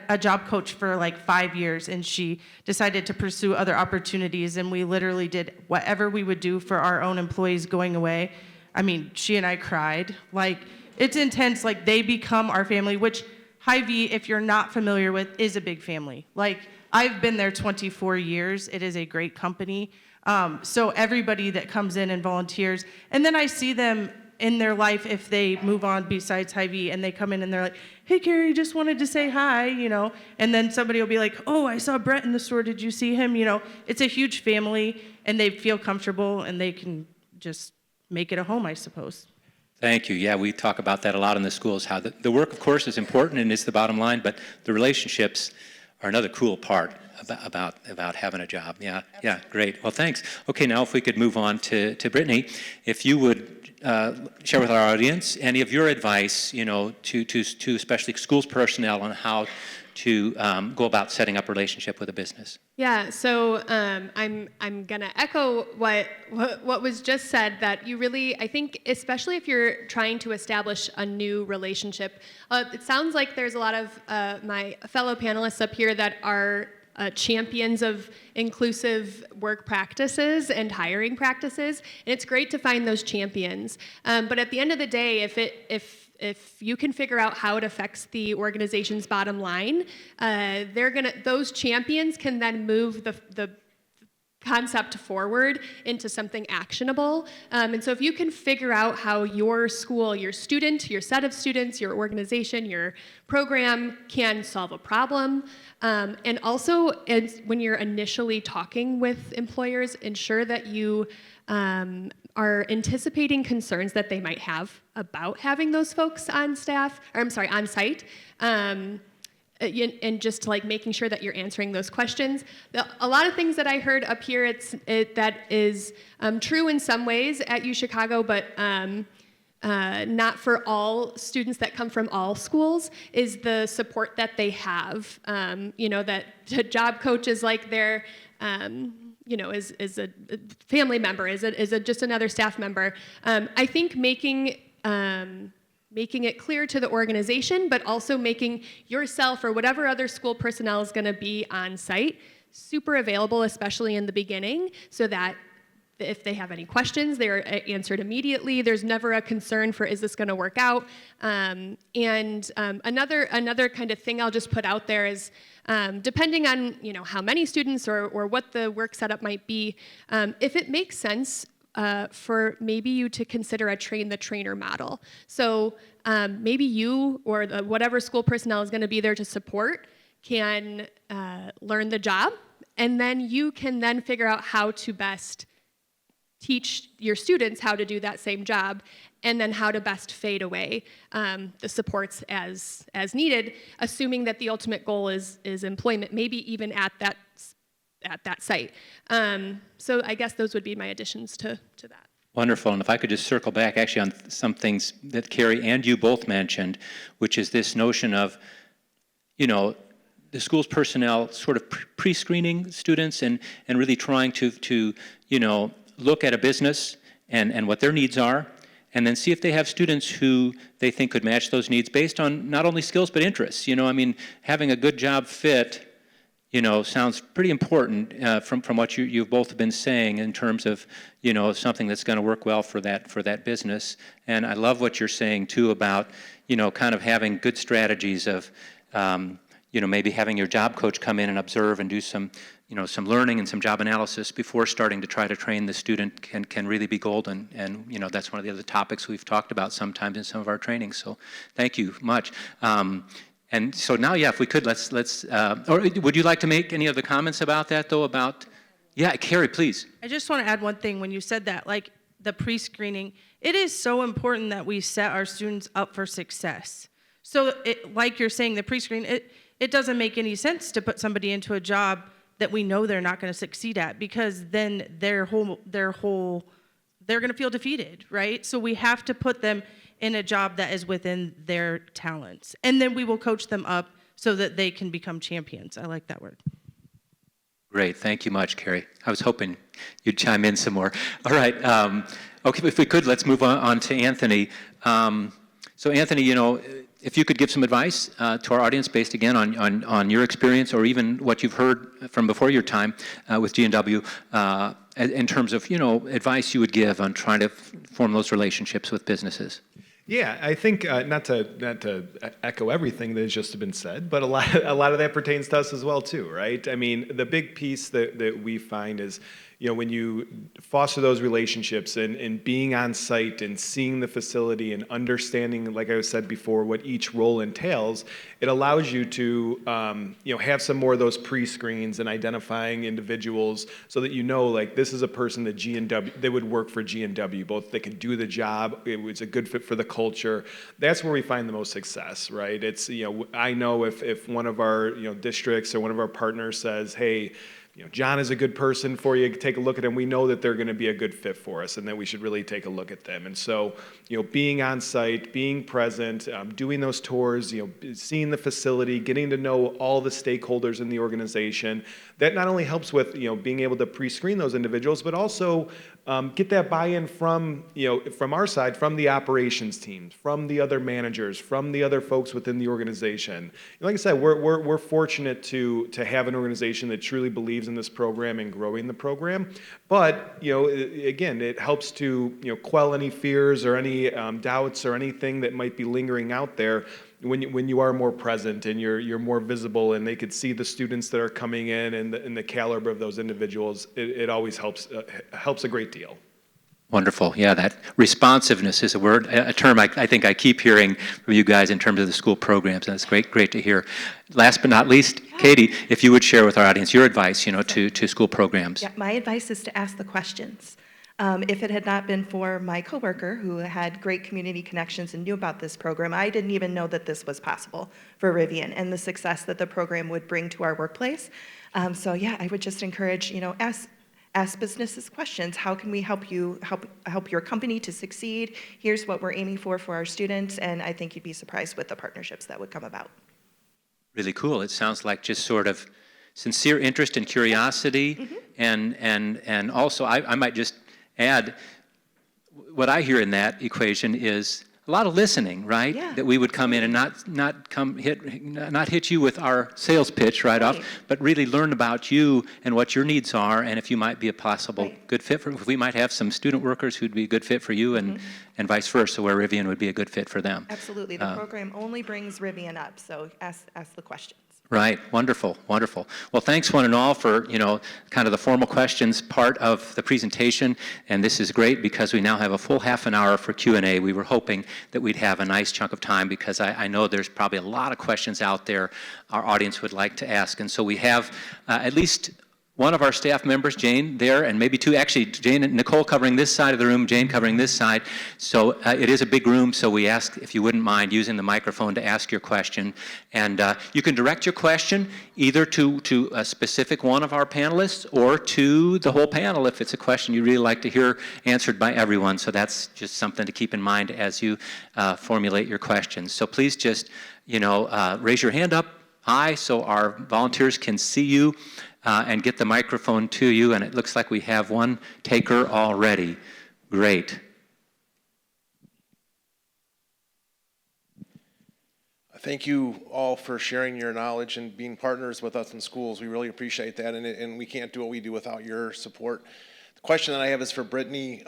a job coach for 5 years, and she decided to pursue other opportunities, and we literally did whatever we would do for our own employees going away. I mean, she and I cried. It's intense. They become our family, which Hy-Vee, if you're not familiar with, is a big family. I've been there 24 years. It is a great company. So everybody that comes in and volunteers, and then I see them in their life if they move on besides Hy-Vee, and they come in and they're like, hey, Carrie, just wanted to say hi, and then somebody will be like, oh, I saw Brett in the store. Did you see him? It's a huge family, and they feel comfortable, and they can just make it a home, I suppose. Thank you. Yeah, we talk about that a lot in the schools, how the work, of course, is important and is the bottom line, but the relationships are another cool part about having a job. Yeah, yeah, great. Well, thanks. Okay, now if we could move on to Brittany, if you would share with our audience any of your advice, to especially schools personnel on how to go about setting up a relationship with a business. Yeah, so I'm gonna echo what was just said, that you really, I think, especially if you're trying to establish a new relationship, it sounds like there's a lot of my fellow panelists up here that are champions of inclusive work practices and hiring practices, and it's great to find those champions. But at the end of the day, if you can figure out how it affects the organization's bottom line, those champions can then move the concept forward into something actionable. And so if you can figure out how your school, your student, your set of students, your organization, your program can solve a problem, and also when you're initially talking with employers, ensure that you are anticipating concerns that they might have about having those folks on staff, or I'm sorry, on site. And just like making sure that you're answering those questions. A lot of things that I heard up here, that is true in some ways at UChicago, but not for all students that come from all schools, is the support that they have. That a job coach is like their, is a family member, is just another staff member. I think making it clear to the organization, but also making yourself or whatever other school personnel is going to be on site super available, especially in the beginning, so that if they have any questions, they're answered immediately. There's never a concern for, is this going to work out? Another kind of thing I'll just put out there is, depending on how many students or what the work setup might be, if it makes sense, for maybe you to consider a train-the-trainer model. So maybe you or whatever school personnel is going to be there to support can learn the job, and then you can then figure out how to best teach your students how to do that same job, and then how to best fade away the supports as needed, assuming that the ultimate goal is employment, maybe even at that site. So I guess those would be my additions to that. Wonderful. And if I could just circle back actually on some things that Carrie and you both mentioned, which is this notion of, the school's personnel sort of pre-screening students and really trying to look at a business and what their needs are, and then see if they have students who they think could match those needs based on not only skills but interests. Having a good job fit sounds pretty important from what you've both been saying in terms of, something that's going to work well for that business. And I love what you're saying too about, kind of having good strategies of, maybe having your job coach come in and observe and do some learning and some job analysis before starting to try to train the student can really be golden. And, that's one of the other topics we've talked about sometimes in some of our trainings. So thank you much. And so now, if we could, let's or would you like to make any other comments about that, though, yeah, Carrie, please. I just want to add one thing. When you said that, like the pre-screening, it is so important that we set our students up for success. So like you're saying, the pre-screen, it doesn't make any sense to put somebody into a job that we know they're not going to succeed at, because then they're going to feel defeated, right? So we have to put them in a job that is within their talents. And then we will coach them up so that they can become champions. I like that word. Great. Thank you much, Carrie. I was hoping you'd chime in some more. All right. Okay, if we could, let's move on to Anthony. So Anthony, if you could give some advice to our audience based, again, on your experience or even what you've heard from before your time with G&W, in terms of, advice you would give on trying to form those relationships with businesses. Yeah, I think not to echo everything that has just been said, but a lot of that pertains to us as well too, right? I mean, the big piece that we find is, when you foster those relationships and being on site and seeing the facility and understanding, like I said before, what each role entails, it allows you to, have some more of those pre-screens and identifying individuals so that like this is a person that they would work for G&W, both they could do the job, it was a good fit for the culture. That's where we find the most success, right? It's, I know if one of our, districts or one of our partners says, hey, John is a good person for you, take a look at him, we know that they're going to be a good fit for us and that we should really take a look at them. And so, being on site, being present, doing those tours, seeing the facility, getting to know all the stakeholders in the organization, that not only helps with, being able to pre-screen those individuals, but also get that buy-in from, from our side, from the operations teams, from the other managers, from the other folks within the organization. Like I said, we're fortunate to have an organization that truly believes in this program and growing the program. But, again, it helps to, quell any fears or any doubts or anything that might be lingering out there when you are more present and you're more visible and they could see the students that are coming in and the caliber of those individuals. It always helps a great deal. Wonderful. Yeah, that responsiveness is a term I think I keep hearing from you guys in terms of the school programs, and it's great to hear. Last but not least, Katie, if you would share with our audience your advice, to school programs. Yeah, my advice is to ask the questions. If it had not been for my coworker who had great community connections and knew about this program, I didn't even know that this was possible for Rivian and the success that the program would bring to our workplace. So yeah, I would just encourage, ask businesses questions. How can we help you help your company to succeed? Here's what we're aiming for our students, and I think you'd be surprised with the partnerships that would come about. Really cool. It sounds like just sort of sincere interest and curiosity, Mm-hmm. and also I might just add, what I hear in that equation is a lot of listening, right? Yeah. That we would come in and not hit you with our sales pitch right off, but really learn about you and what your needs are, and if you might be a possible good fit for. If we might have some student workers who'd be a good fit for you, and vice versa, where Rivian would be a good fit for them. Absolutely. The program only brings Rivian up, so ask the questions. Right, wonderful, wonderful. Well, thanks one and all for, kind of the formal questions part of the presentation, and this is great because we now have a full half an hour for Q&A. We were hoping that we'd have a nice chunk of time because I know there's probably a lot of questions out there our audience would like to ask, and so we have at least one of our staff members, Jane, there, and maybe two, actually, Jane and Nicole covering this side of the room, Jane covering this side. So it is a big room, so we ask if you wouldn't mind using the microphone to ask your question. And you can direct your question either to a specific one of our panelists or to the whole panel if it's a question you'd really like to hear answered by everyone. So that's just something to keep in mind as you formulate your questions. So please just, raise your hand up high so our volunteers can see you. And get the microphone to you, and it looks like we have one taker already. Great. Thank you all for sharing your knowledge and being partners with us in schools. We really appreciate that, and we can't do what we do without your support. The question that I have is for Brittany.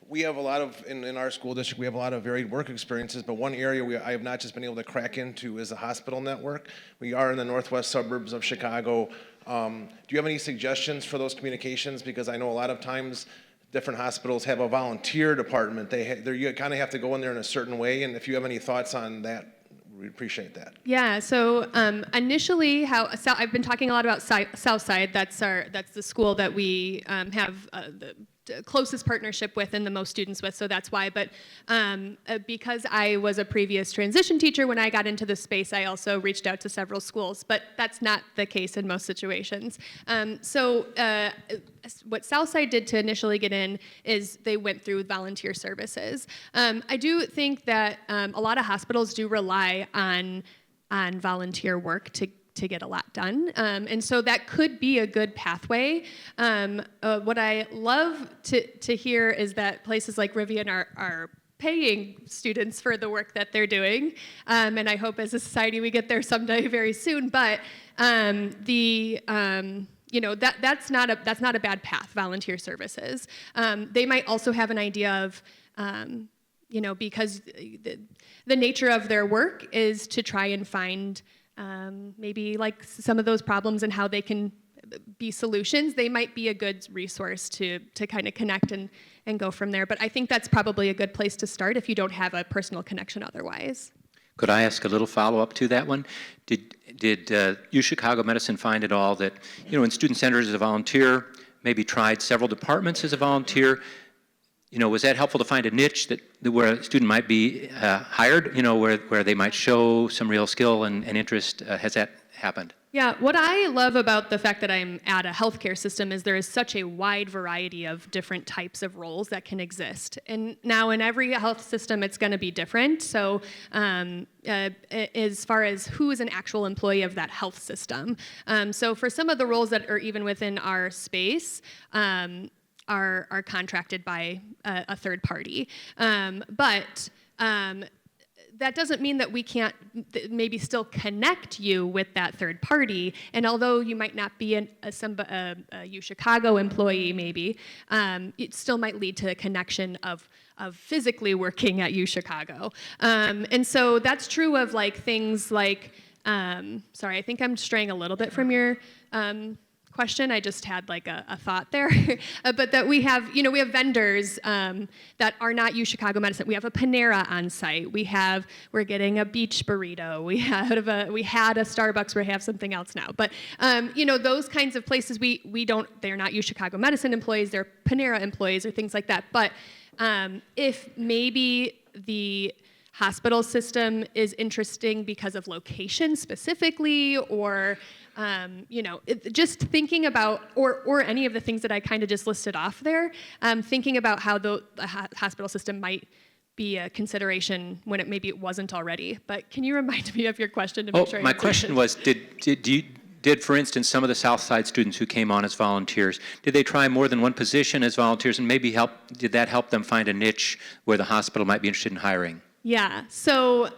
We have a lot of, in our school district, we have a lot of varied work experiences, but one area I have not just been able to crack into is the hospital network. We are in the northwest suburbs of Chicago. Do you have any suggestions for those communications? Because I know a lot of times different hospitals have a volunteer department. You kind of have to go in there in a certain way, and if you have any thoughts on that, we'd appreciate that. Yeah, so initially, I've been talking a lot about Southside. That's the school that we have the closest partnership with and the most students with, so that's why. But because I was a previous transition teacher when I got into this space, I also reached out to several schools, but that's not the case in most situations. What Southside did to initially get in is they went through volunteer services. I do think that a lot of hospitals do rely on volunteer work to get a lot done. And so that could be a good pathway. What I love to hear is that places like Rivian are paying students for the work that they're doing. And I hope as a society we get there someday very soon. But that's not a bad path, volunteer services. They might also have an idea of, because the nature of their work is to try and find maybe like some of those problems and how they can be solutions, they might be a good resource to kind of connect and go from there. But I think that's probably a good place to start if you don't have a personal connection otherwise. Could I ask a little follow-up to that one? Did UChicago Medicine find at all that, in student centers as a volunteer, maybe tried several departments as a volunteer? Was that helpful to find a niche that where a student might be hired, where they might show some real skill and interest? Has that happened? Yeah, what I love about the fact that I'm at a healthcare system is there is such a wide variety of different types of roles that can exist. And now in every health system, it's going to be different. So as far as who is an actual employee of that health system. So for some of the roles that are even within our space, are contracted by a third party. But that doesn't mean that we can't maybe still connect you with that third party. And although you might not be a UChicago employee, maybe, it still might lead to a connection of physically working at UChicago. And so that's true of like things like, sorry, I think I'm straying a little bit from your question. I just had like a thought there, but that we have vendors that are not UChicago Medicine. We have a Panera on site. We're getting a beach burrito. We had a Starbucks. We have something else now. But those kinds of places they're not UChicago Medicine employees. They're Panera employees or things like that. But if maybe the hospital system is interesting because of location specifically, or just thinking about, or any of the things that I kind of just listed off there, thinking about how the hospital system might be a consideration when maybe it wasn't already. But can you remind me of your question to make sure I my answered question it? was, did, for instance, some of the Southside students who came on as volunteers, did they try more than one position as volunteers, and maybe did that help them find a niche where the hospital might be interested in hiring? Yeah, so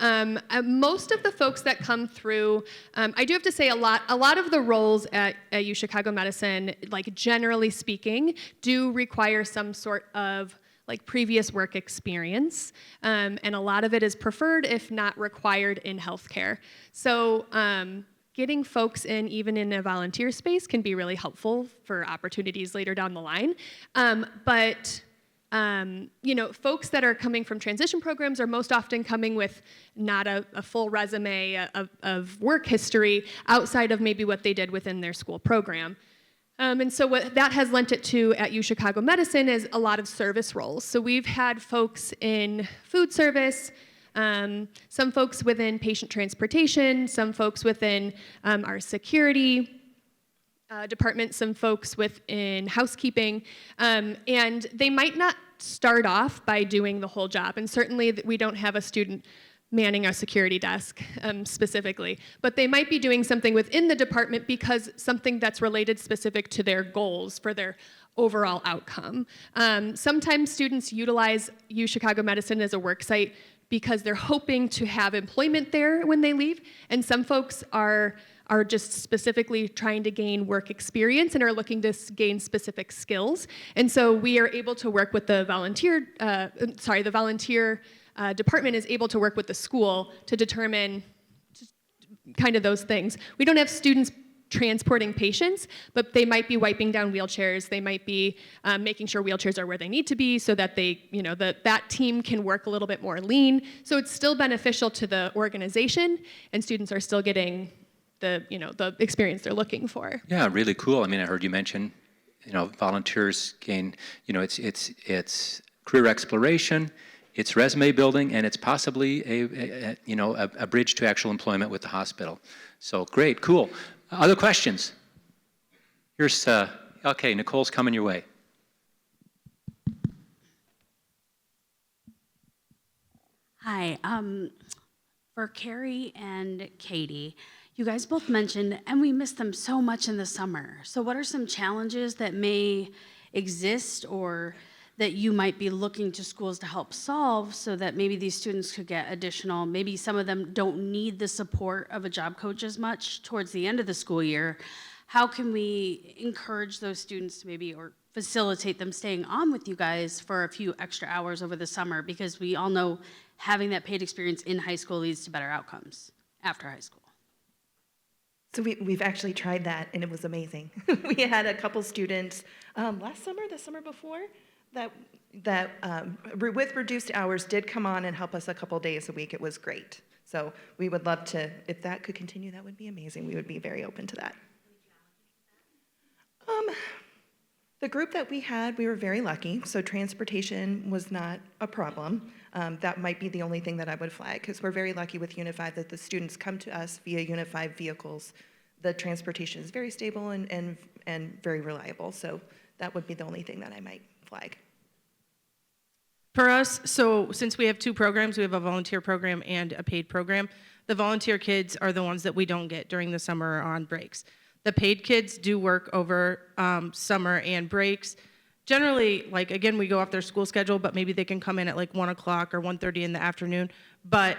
most of the folks that come through, I do have to say a lot of the roles at UChicago Medicine, like generally speaking, do require some sort of like previous work experience, and a lot of it is preferred, if not required, in healthcare. So getting folks in, even in a volunteer space, can be really helpful for opportunities later down the line. But folks that are coming from transition programs are most often coming with not a full resume of work history outside of maybe what they did within their school program. And so what that has lent it to at UChicago Medicine is a lot of service roles. So we've had folks in food service, some folks within patient transportation, some folks within our security department, some folks within housekeeping, and they might not start off by doing the whole job. And certainly we don't have a student manning a security desk specifically, but they might be doing something within the department because something that's related specific to their goals for their overall outcome. Sometimes students utilize UChicago Medicine as a work site because they're hoping to have employment there when they leave, and some folks are just specifically trying to gain work experience and are looking to gain specific skills. And so we are able to work with the volunteer department is able to work with the school to determine kind of those things. We don't have students transporting patients, but they might be wiping down wheelchairs. They might be making sure wheelchairs are where they need to be so that that team can work a little bit more lean. So it's still beneficial to the organization, and students are still getting the experience they're looking for. Yeah, really cool. I mean, I heard you mention, volunteers gain, it's career exploration, it's resume building, and it's possibly a bridge to actual employment with the hospital. So great, cool. Other questions? Here's, okay, Nicole's coming your way. Hi, for Carrie and Katie, you guys both mentioned, and we miss them so much in the summer. So what are some challenges that may exist or that you might be looking to schools to help solve so that maybe these students could get additional, maybe some of them don't need the support of a job coach as much towards the end of the school year? How can we encourage those students to maybe, or facilitate them staying on with you guys for a few extra hours over the summer? Because we all know having that paid experience in high school leads to better outcomes after high school. So we've actually tried that, and it was amazing. We had a couple students last summer, the summer before, that with reduced hours did come on and help us a couple days a week. It was great. So we would love to, if that could continue, that would be amazing. We would be very open to that. The group that we had, we were very lucky, so transportation was not a problem. That might be the only thing that I would flag, because we're very lucky with Unified that the students come to us via Unified vehicles. The transportation is very stable and very reliable, so that would be the only thing that I might flag. For us, so since we have two programs, we have a volunteer program and a paid program. The volunteer kids are the ones that we don't get during the summer or on breaks. The paid kids do work over summer and breaks. Generally, like, again, we go off their school schedule, but maybe they can come in at like 1 o'clock or 1:30 in the afternoon. But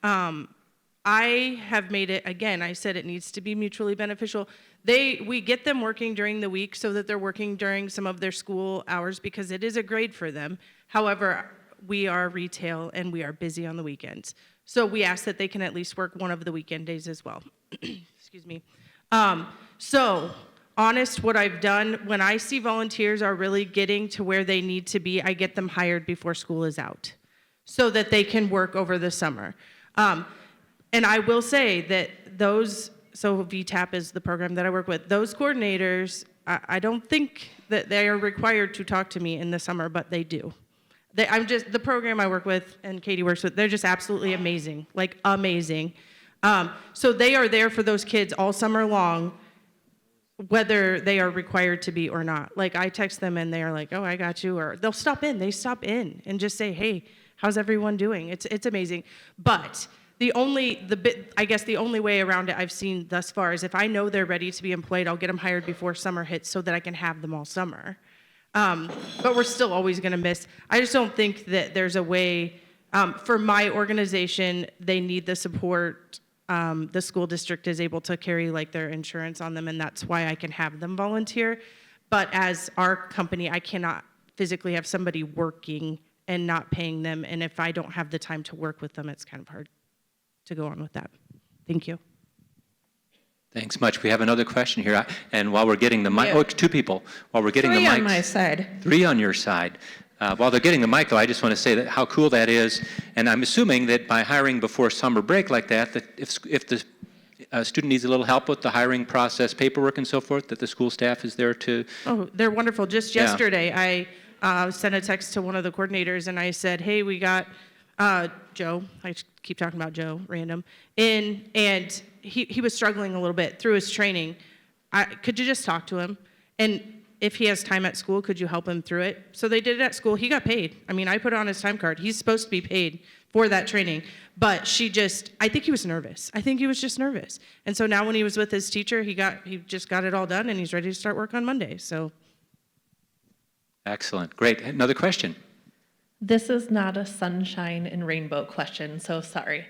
I have made it, again, I said it needs to be mutually beneficial. We get them working during the week so that they're working during some of their school hours because it is a grade for them. However, we are retail and we are busy on the weekends. So we ask that they can at least work one of the weekend days as well. Excuse me. So, honest, what I've done, when I see volunteers are really getting to where they need to be, I get them hired before school is out so that they can work over the summer. And I will say that so VTAP is the program that I work with, those coordinators, I don't think that they are required to talk to me in the summer, but they do. The program I work with and Katie works with, they're just absolutely amazing, like amazing. So they are there for those kids all summer long, whether they are required to be or not. Like, I text them and they are like, oh, I got you, or they'll stop in and just say, hey, how's everyone doing? It's amazing. But the only way around it I've seen thus far is if I know they're ready to be employed, I'll get them hired before summer hits so that I can have them all summer. But we're still always gonna miss. I just don't think that there's a way, for my organization, they need the support. The school district is able to carry like their insurance on them, and that's why I can have them volunteer. But as our company, I cannot physically have somebody working and not paying them, and if I don't have the time to work with them, it's kind of hard to go on with that. Thank you. Thanks much. We have another question here, and while we're getting the mic, Yeah. oh, two people. While we're getting the mic. 3 on my side. 3 on your side. While they're getting the mic, though, I just want to say that how cool that is, and I'm assuming that by hiring before summer break like that if the student needs a little help with the hiring process, paperwork and so forth, that the school staff is there to... Oh, they're wonderful. Just Yeah. yesterday, I sent a text to one of the coordinators, and I said, hey, we got Joe, I keep talking about Joe, random, and he was struggling a little bit through his training. Could you just talk to him? And if he has time at school, could you help him through it? So they did it at school. He got paid. I mean, I put it on his time card. He's supposed to be paid for that training. But I think he was nervous. I think he was just nervous. And so now when he was with his teacher, he just got it all done, and he's ready to start work on Monday. So. Excellent. Great. Another question. This is not a sunshine and rainbow question, so sorry.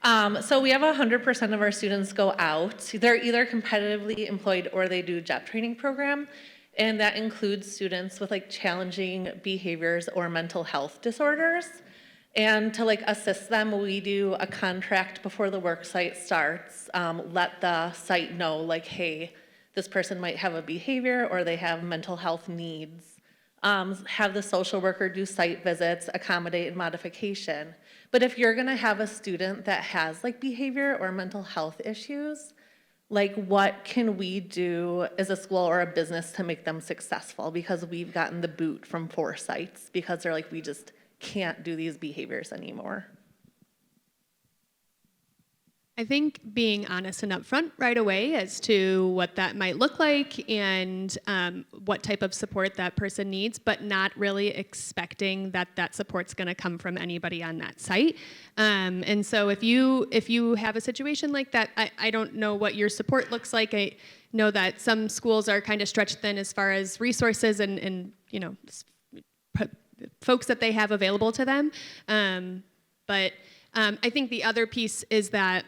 So we have 100% of our students go out. They're either competitively employed or they do job training program. And that includes students with like challenging behaviors or mental health disorders. And to like assist them, we do a contract before the work site starts, let the site know like, hey, this person might have a behavior or they have mental health needs. Have the social worker do site visits, accommodate modification. But if you're gonna have a student that has like behavior or mental health issues, like what can we do as a school or a business to make them successful? Because we've gotten the boot from 4 sites because they're like, we just can't do these behaviors anymore. I think being honest and upfront right away as to what that might look like and what type of support that person needs, but not really expecting that that support's going to come from anybody on that site. And so if you have a situation like that, I don't know what your support looks like. I know that some schools are kind of stretched thin as far as resources and you know, folks that they have available to them. But I think the other piece is that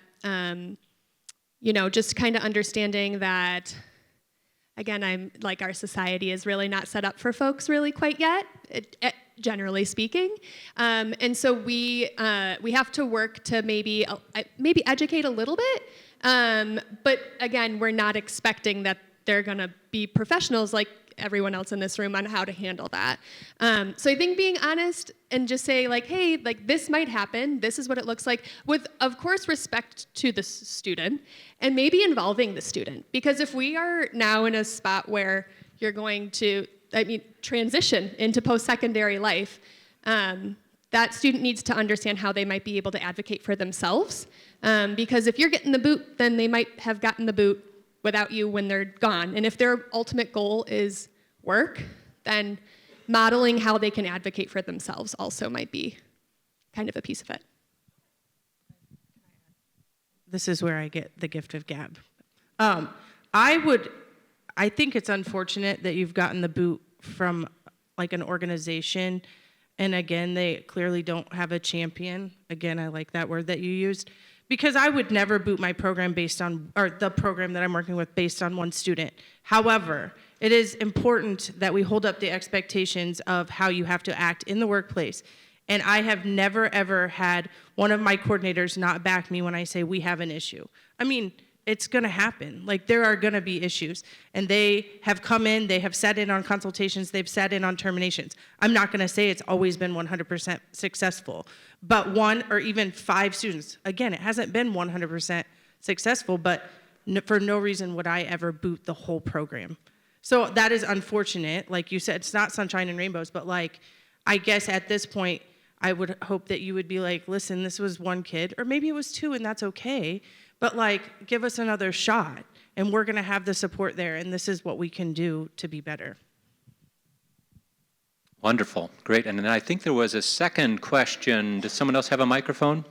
you know, just kind of understanding that, again, I'm like our society is really not set up for folks really quite yet, generally speaking, and so we have to work to maybe educate a little bit, But again, we're not expecting that they're going to be professionals like everyone else in this room on how to handle that. So I think being honest and just say like, hey, like this might happen. This is what it looks like with, of course, respect to the student and maybe involving the student. Because if we are now in a spot where you're going to, transition into post-secondary life, that student needs to understand how they might be able to advocate for themselves. Because if you're getting the boot, then they might have gotten the boot without you when they're gone. And if their ultimate goal is work, then modeling how they can advocate for themselves also might be kind of a piece of it. This is where I get the gift of gab. I think it's unfortunate that you've gotten the boot from like an organization, and again, they clearly don't have a champion. Again, I like that word that you used, because I would never boot my program based on, or the program that I'm working with based on one student. However, it is important that we hold up the expectations of how you have to act in the workplace. And I have never, ever had one of my coordinators not back me when I say we have an issue. I mean, it's gonna happen. Like, there are gonna be issues. And they have come in, they have sat in on consultations, they've sat in on terminations. I'm not gonna say it's always been 100% successful, but 1 or even 5 students, again, it hasn't been 100% successful, but for no reason would I ever boot the whole program. So that is unfortunate. Like you said, it's not sunshine and rainbows, but like, I guess at this point, I would hope that you would be like, listen, this was 1 kid, or maybe it was 2 and that's okay, but like, give us another shot and we're gonna have the support there, and this is what we can do to be better. Wonderful, great. And then I think there was a second question. Does someone else have a microphone?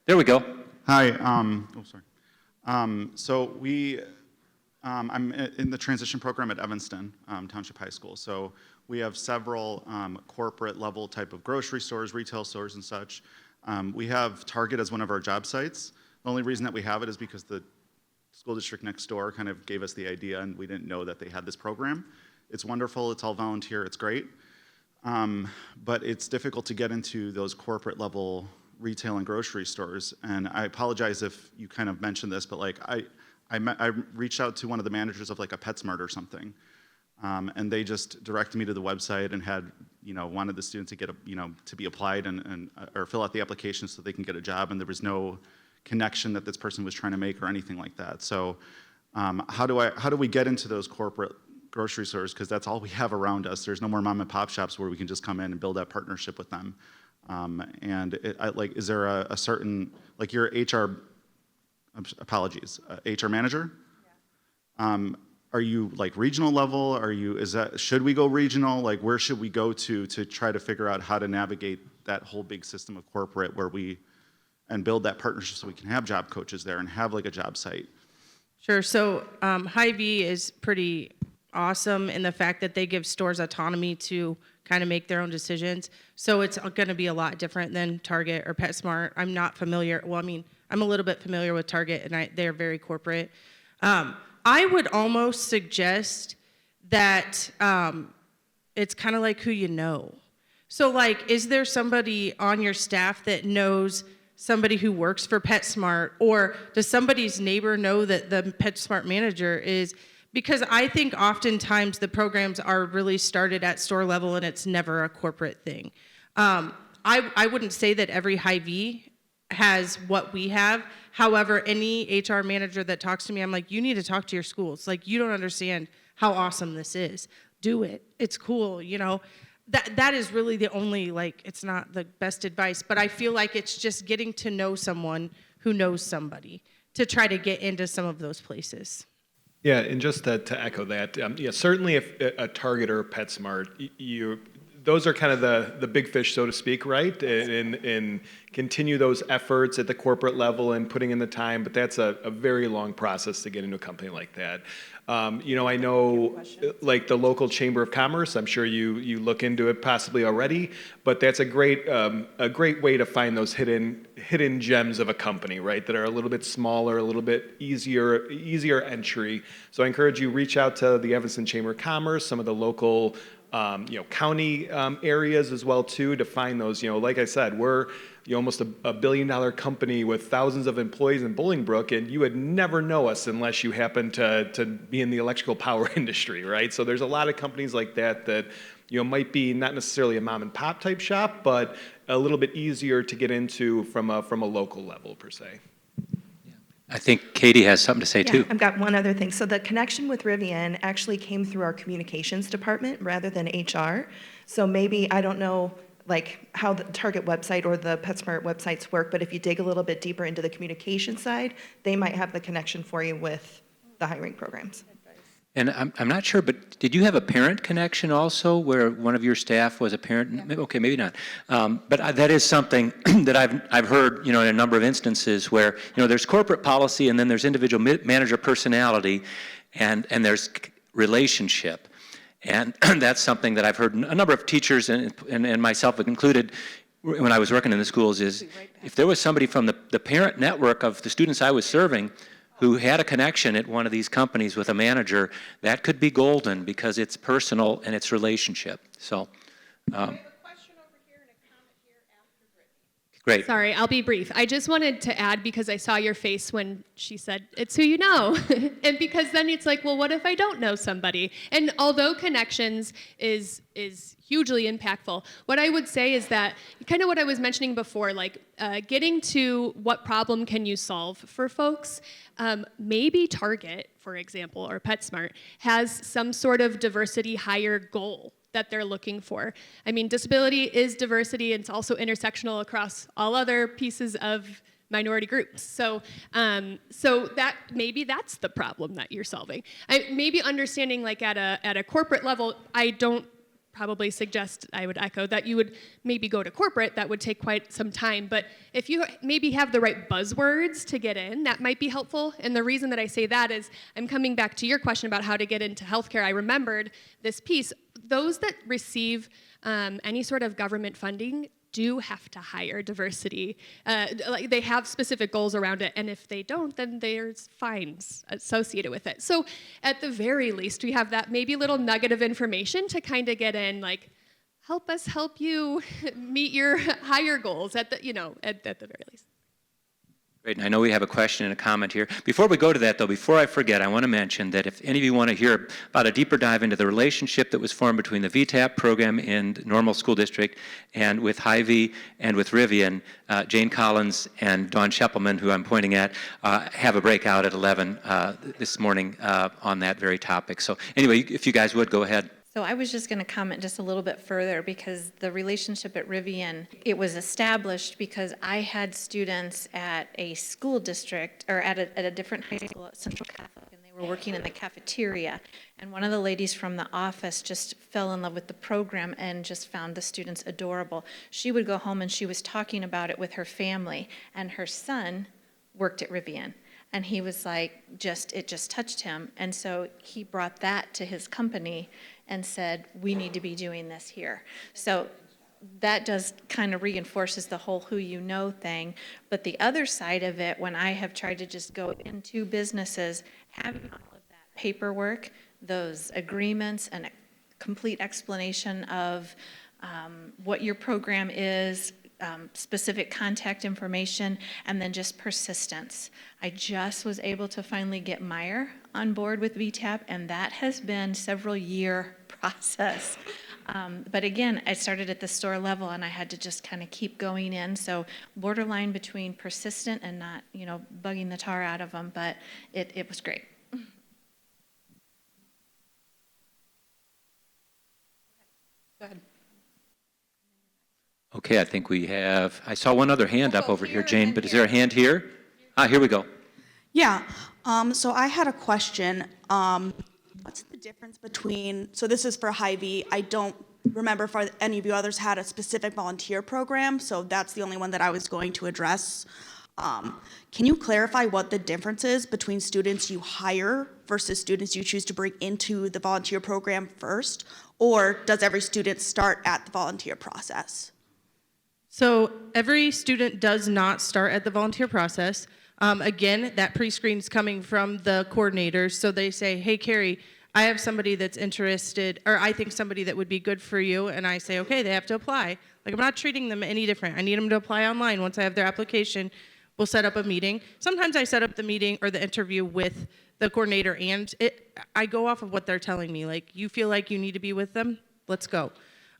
There we go. Hi, so I'm in the transition program at Evanston Township High School. So we have several corporate level type of grocery stores, retail stores and such. We have Target as one of our job sites. The only reason that we have it is because the school district next door kind of gave us the idea, and we didn't know that they had this program. It's wonderful, it's all volunteer, it's great. But it's difficult to get into those corporate level retail and grocery stores. And I apologize if you kind of mentioned this, but like I reached out to one of the managers of like a PetSmart or something. And they just directed me to the website and had, wanted the student to get to be applied and or fill out the application so they can get a job. And there was no connection that this person was trying to make or anything like that. So how do we get into those corporate grocery stores? Because that's all we have around us. There's no more mom and pop shops where we can just come in and build that partnership with them. And is there a certain, like your HR, HR manager? Yeah. Are you like regional level? Should we go regional? Like, where should we go to try to figure out how to navigate that whole big system of corporate and build that partnership so we can have job coaches there and have like a job site? Sure, so Hy-Vee is pretty awesome in the fact that they give stores autonomy to kind of make their own decisions. So it's gonna be a lot different than Target or PetSmart. I'm not familiar, I'm a little bit familiar with Target, and they're very corporate. I would almost suggest that it's kind of like who you know. So like, is there somebody on your staff that knows somebody who works for PetSmart, or does somebody's neighbor know that the PetSmart manager is? Because I think oftentimes the programs are really started at store level and it's never a corporate thing. I wouldn't say that every Hy-Vee has what we have. However, any HR manager that talks to me, I'm like, you need to talk to your schools. Like, you don't understand how awesome this is. Do it. It's cool, That is really the only, it's not the best advice, but I feel like it's just getting to know someone who knows somebody to try to get into some of those places. Yeah, and just to echo that, certainly if a Target or a PetSmart, those are kind of the big fish, so to speak, right? And continue those efforts at the corporate level and putting in the time, but that's a very long process to get into a company like that. I know like the local Chamber of Commerce, I'm sure you look into it possibly already, but that's a great way to find those hidden gems of a company, right? That are a little bit smaller, a little bit easier entry. So I encourage you, reach out to the Evanston Chamber of Commerce, some of the local county areas as well too, to find those, like I said, we're almost a billion-dollar company with thousands of employees in Bolingbrook, and you would never know us unless you happen to be in the electrical power industry, right? So there's a lot of companies like that might be not necessarily a mom and pop type shop, but a little bit easier to get into from a local level per se. I think Katie has something to say too. I've got one other thing. So the connection with Rivian actually came through our communications department rather than HR. So maybe, I don't know like how the Target website or the PetSmart websites work, but if you dig a little bit deeper into the communication side, they might have the connection for you with the hiring programs. And I'm not sure, but did you have a parent connection also, where one of your staff was a parent? Yeah. Okay, maybe not. But that is something that I've heard, in a number of instances where, there's corporate policy and then there's individual manager personality, and there's relationship. And that's something that I've heard a number of teachers and myself included when I was working in the schools is if there was somebody from the parent network of the students I was serving who had a connection at one of these companies with a manager, that could be golden because it's personal and it's relationship. So, We have a question over here and a comment here after Brittany. Great. Sorry, I'll be brief. I just wanted to add, because I saw your face when she said, it's who you know. And because then it's like, well, what if I don't know somebody? And although connections is hugely impactful, what I would say is that, kind of what I was mentioning before, like getting to what problem can you solve for folks. Maybe Target, for example, or PetSmart, has some sort of diversity hire goal that they're looking for. I mean, disability is diversity, and it's also intersectional across all other pieces of minority groups. So that maybe that's the problem that you're solving. Maybe understanding, like at a corporate level, I don't probably suggest, I would echo, that you would maybe go to corporate. That would take quite some time. But if you maybe have the right buzzwords to get in, that might be helpful. And the reason that I say that is I'm coming back to your question about how to get into healthcare. I remembered this piece. Those that receive any sort of government funding do have to hire diversity. Like they have specific goals around it, and if they don't, then there's fines associated with it. So at the very least, we have that maybe little nugget of information to kind of get in, like, help us help you meet your higher goals at the very least. Great, and I know we have a question and a comment here. Before we go to that, though, before I forget, I want to mention that if any of you want to hear about a deeper dive into the relationship that was formed between the VTAP program in Normal School District and with Hy-Vee and with Rivian, Jane Collins and Dawn Scheppelman, who I'm pointing at, have a breakout at 11 this morning on that very topic. So anyway, if you guys would, go ahead. So I was just going to comment just a little bit further because the relationship at Rivian, it was established because I had students at a school district or at a different high school at Central Catholic, and they were working in the cafeteria. And one of the ladies from the office just fell in love with the program and just found the students adorable. She would go home and she was talking about it with her family, and her son worked at Rivian. And he was like, it just touched him. And so he brought that to his company and said, we need to be doing this here. So that does kind of reinforces the whole who you know thing. But the other side of it, when I have tried to just go into businesses, having all of that paperwork, those agreements, and a complete explanation of what your program is, specific contact information, and then just persistence. I just was able to finally get Meyer on board with VTAP, and that has been several year process. But again, I started at the store level, and I had to just kind of keep going in. So borderline between persistent and not, bugging the tar out of them, but it was great. Go ahead. Okay, I think I saw one other hand up over here, Jane, but is there a hand here? Here we go. Yeah, so I had a question. What's the difference between, so this is for Hy-Vee, I don't remember if any of you others had a specific volunteer program, so that's the only one that I was going to address. Can you clarify what the difference is between students you hire versus students you choose to bring into the volunteer program first, or does every student start at the volunteer process? So every student does not start at the volunteer process. Again, that pre-screen is coming from the coordinators. So they say, hey, Carrie, I have somebody that's interested, or I think somebody that would be good for you, and I say, okay, they have to apply. Like, I'm not treating them any different. I need them to apply online. Once I have their application, we'll set up a meeting. Sometimes I set up the meeting or the interview with the coordinator, and I go off of what they're telling me. Like, you feel like you need to be with them? Let's go.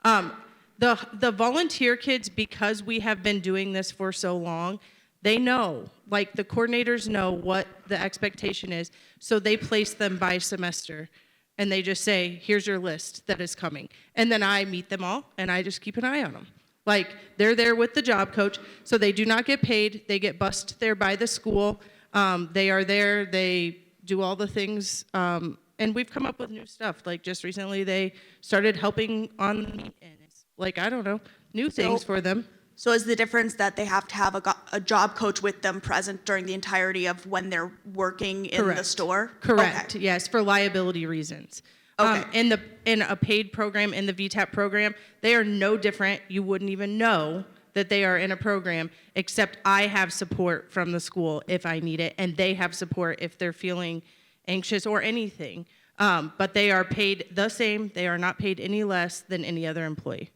The volunteer kids, because we have been doing this for so long, they know, like the coordinators know what the expectation is, so they place them by semester. And they just say, here's your list that is coming. And then I meet them all, and I just keep an eye on them. Like, they're there with the job coach, so they do not get paid. They get bused there by the school. They are there. They do all the things. And we've come up with new stuff. Like, just recently, they started helping on, and it's like, I don't know, new things for them. So is the difference that they have to have a job coach with them present during the entirety of when they're working in the store? Correct, Okay. yes, for liability reasons. Okay. In a paid program, in the VTAP program, they are no different. You wouldn't even know that they are in a program, except I have support from the school if I need it, and they have support if they're feeling anxious or anything. But they are paid the same. They are not paid any less than any other employee.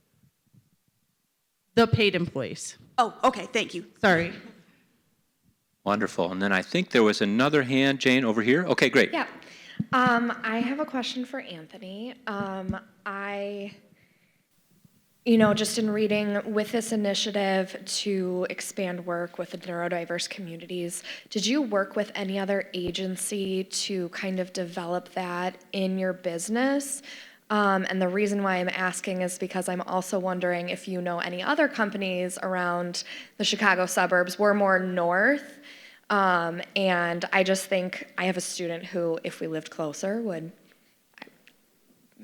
The paid employees. Oh, okay, thank you. Sorry. Wonderful. And then I think there was another hand, Jane, over here. Okay, great. Yeah. I have a question for Anthony. Just in reading with this initiative to expand work with the neurodiverse communities, did you work with any other agency to kind of develop that in your business? And the reason why I'm asking is because I'm also wondering if you know any other companies around the Chicago suburbs. We're more north. And I just think I have a student who, if we lived closer, would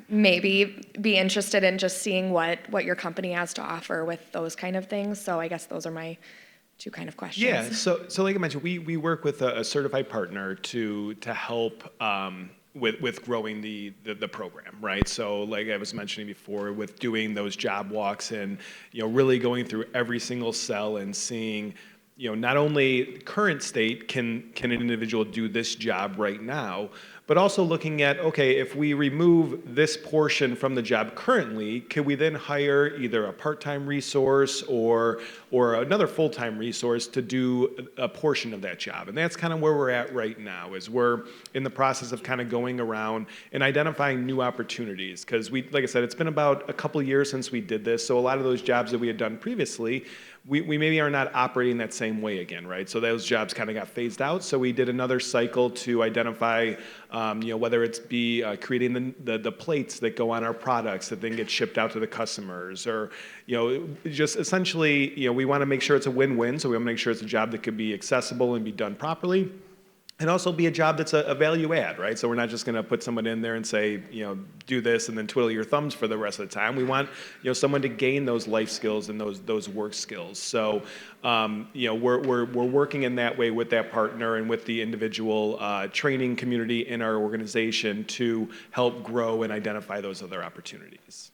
maybe be interested in just seeing what your company has to offer with those kind of things. So I guess those are my two kind of questions. Yeah, so like I mentioned, we work with a certified partner to help with growing the program, right? So like I was mentioning before, with doing those job walks and really going through every single cell and seeing not only current state can an individual do this job right now, but also looking at, okay, if we remove this portion from the job currently, can we then hire either a part-time resource or another full-time resource to do a portion of that job? And that's kind of where we're at right now, is we're in the process of kind of going around and identifying new opportunities. Because like I said, it's been about a couple years since we did this, so a lot of those jobs that we had done previously, we maybe are not operating that same way again, right? So those jobs kind of got phased out. So we did another cycle to identify, whether it's be creating the plates that go on our products that then get shipped out to the customers, or just essentially, we want to make sure it's a win-win. So we want to make sure it's a job that could be accessible and be done properly, and also be a job that's a value add, right? So we're not just going to put someone in there and say, do this and then twiddle your thumbs for the rest of the time. We want, someone to gain those life skills and those work skills. So, we're working in that way with that partner and with the individual training community in our organization to help grow and identify those other opportunities.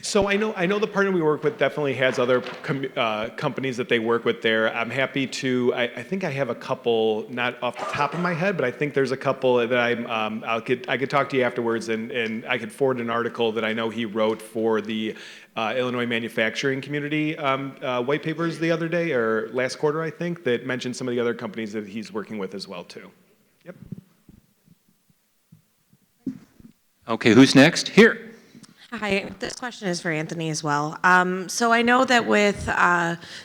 So I know the partner we work with definitely has other companies that they work with there. I'm happy to. I think I have a couple, not off the top of my head, but I think there's a couple that I could talk to you afterwards, and I could forward an article that I know he wrote for the Illinois manufacturing community white papers the other day or last quarter, I think, that mentioned some of the other companies that he's working with as well too. Yep. Okay, who's next? Here. Hi, this question is for Anthony as well. So I know that with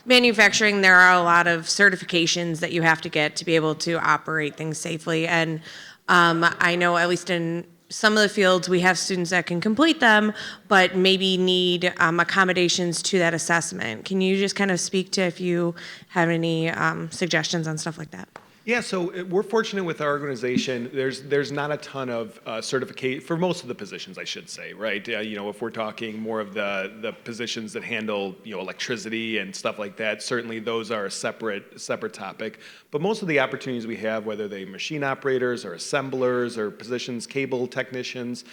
manufacturing, there are a lot of certifications that you have to get to be able to operate things safely. And I know at least in some of the fields, we have students that can complete them, but maybe need accommodations to that assessment. Can you just kind of speak to if you have any suggestions on stuff like that? Yeah, so we're fortunate with our organization. There's not a ton of certificate for most of the positions, I should say, right? If we're talking more of the positions that handle electricity and stuff like that, certainly those are a separate topic. But most of the opportunities we have, whether they machine operators or assemblers or positions, cable technicians,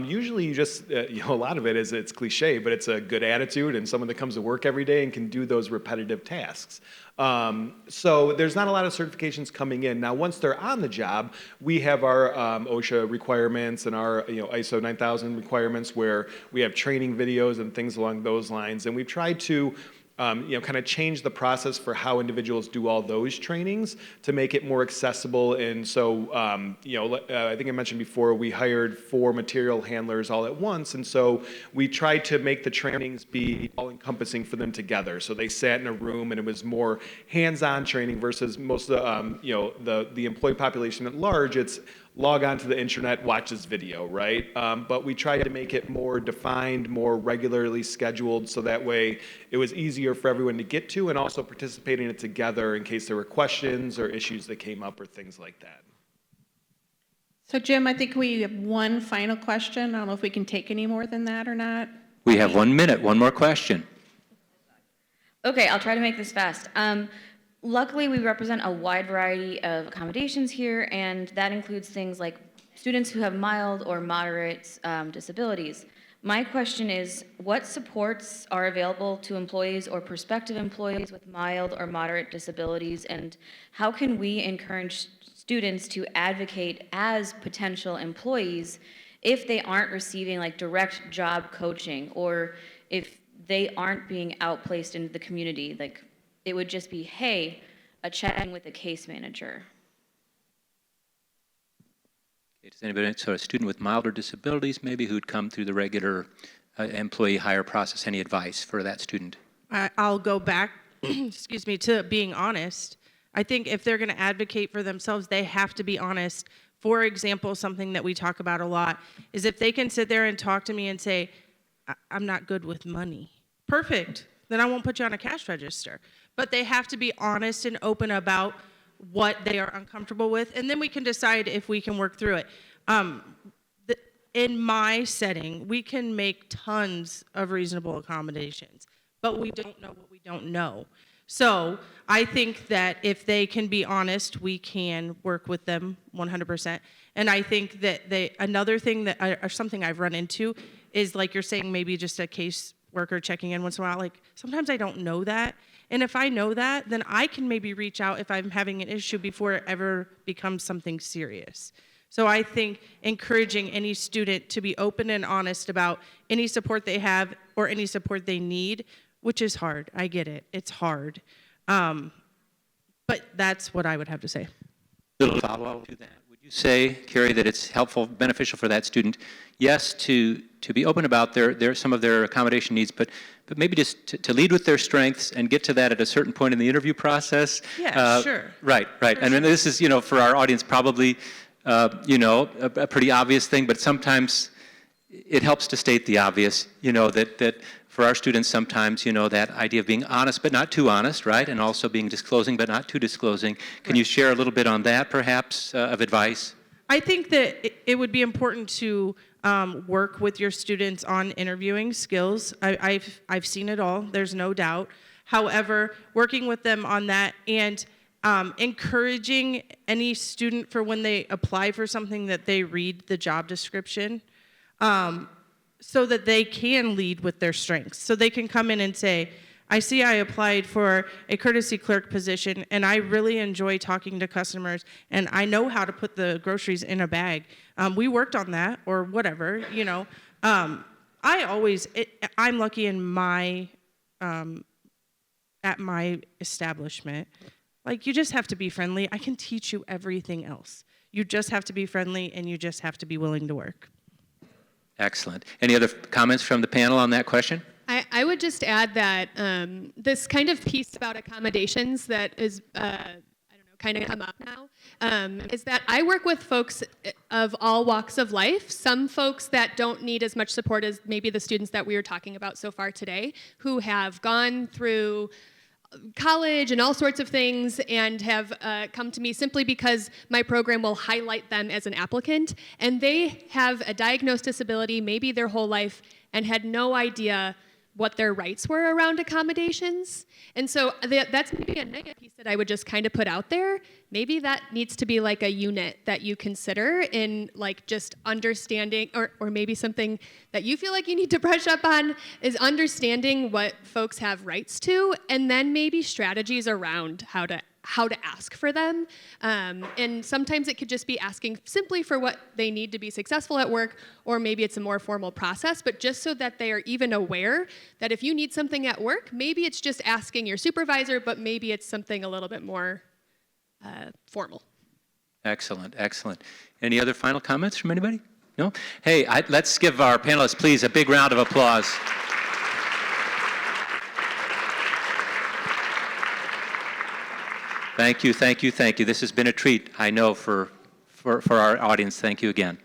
usually you just a lot of it is it's cliche, but it's a good attitude and someone that comes to work every day and can do those repetitive tasks. So there's not a lot of certifications coming in. Now, once they're on the job, we have our OSHA requirements and our ISO 9000 requirements where we have training videos and things along those lines. And we've tried to kind of change the process for how individuals do all those trainings to make it more accessible. And so, I think I mentioned before, we hired 4 material handlers all at once. And so we tried to make the trainings be all-encompassing for them together. So they sat in a room and it was more hands-on training versus most of the employee population at large, it's log on to the internet, watch this video, right? But we tried to make it more defined, more regularly scheduled, so that way it was easier for everyone to get to and also participate in it together in case there were questions or issues that came up or things like that. So Jim, I think we have one final question. I don't know if we can take any more than that or not. We have 1 minute, one more question. Okay, I'll try to make this fast. Luckily, we represent a wide variety of accommodations here, and that includes things like students who have mild or moderate disabilities. My question is, what supports are available to employees or prospective employees with mild or moderate disabilities, and how can we encourage students to advocate as potential employees if they aren't receiving like direct job coaching, or if they aren't being outplaced into the community? Like, it would just be, hey, a check-in with a case manager. Okay, does anybody, so a student with milder disabilities maybe who'd come through the regular employee hire process, any advice for that student? I'll go back, excuse me, to being honest. I think if they're going to advocate for themselves, they have to be honest. For example, something that we talk about a lot is if they can sit there and talk to me and say, I'm not good with money. Perfect. Then I won't put you on a cash register. But they have to be honest and open about what they are uncomfortable with, and then we can decide if we can work through it. In my setting, we can make tons of reasonable accommodations, but we don't know what we don't know. So I think that if they can be honest, we can work with them 100%. And I think that another thing or something I've run into is, like you're saying, maybe just a case worker checking in once in a while. Like, sometimes I don't know that. And if I know that, then I can maybe reach out if I'm having an issue before it ever becomes something serious. So I think encouraging any student to be open and honest about any support they have or any support they need, which is hard. I get it. It's hard. But that's what I would have to say. Little follow-up to that. Would you say, Carrie, that it's helpful, beneficial for that student, yes, to be open about some of their accommodation needs, but maybe just to lead with their strengths and get to that at a certain point in the interview process? Yeah, sure. Right. I mean, this is, for our audience, probably, a pretty obvious thing, but sometimes it helps to state the obvious, that for our students sometimes, that idea of being honest but not too honest, right? And also being disclosing but not too disclosing. Can you share a little bit on that, perhaps, of advice? I think that it would be important to work with your students on interviewing skills. I've seen it all, there's no doubt. However, working with them on that and encouraging any student for when they apply for something that they read the job description, so that they can lead with their strengths. So they can come in and say, I see I applied for a courtesy clerk position and I really enjoy talking to customers and I know how to put the groceries in a bag. We worked on that or whatever, I'm lucky in at my establishment. Like, you just have to be friendly. I can teach you everything else. You just have to be friendly and you just have to be willing to work. Excellent. Any other comments from the panel on that question? I would just add that this kind of piece about accommodations that is, kind of come up now, is that I work with folks of all walks of life. Some folks that don't need as much support as maybe the students that we were talking about so far today, who have gone through college and all sorts of things and have come to me simply because my program will highlight them as an applicant, and they have a diagnosed disability maybe their whole life and had no idea what their rights were around accommodations. And so that's maybe a negative piece that I would just kind of put out there. Maybe that needs to be like a unit that you consider in like just understanding, or maybe something that you feel like you need to brush up on is understanding what folks have rights to, and then maybe strategies around how to ask for them. And sometimes it could just be asking simply for what they need to be successful at work, or maybe it's a more formal process, but just so that they are even aware that if you need something at work, maybe it's just asking your supervisor, but maybe it's something a little bit more formal. Excellent, excellent. Any other final comments from anybody? No? Hey, let's give our panelists, please, a big round of applause. Thank you, thank you, thank you. This has been a treat, I know, for our audience. Thank you again.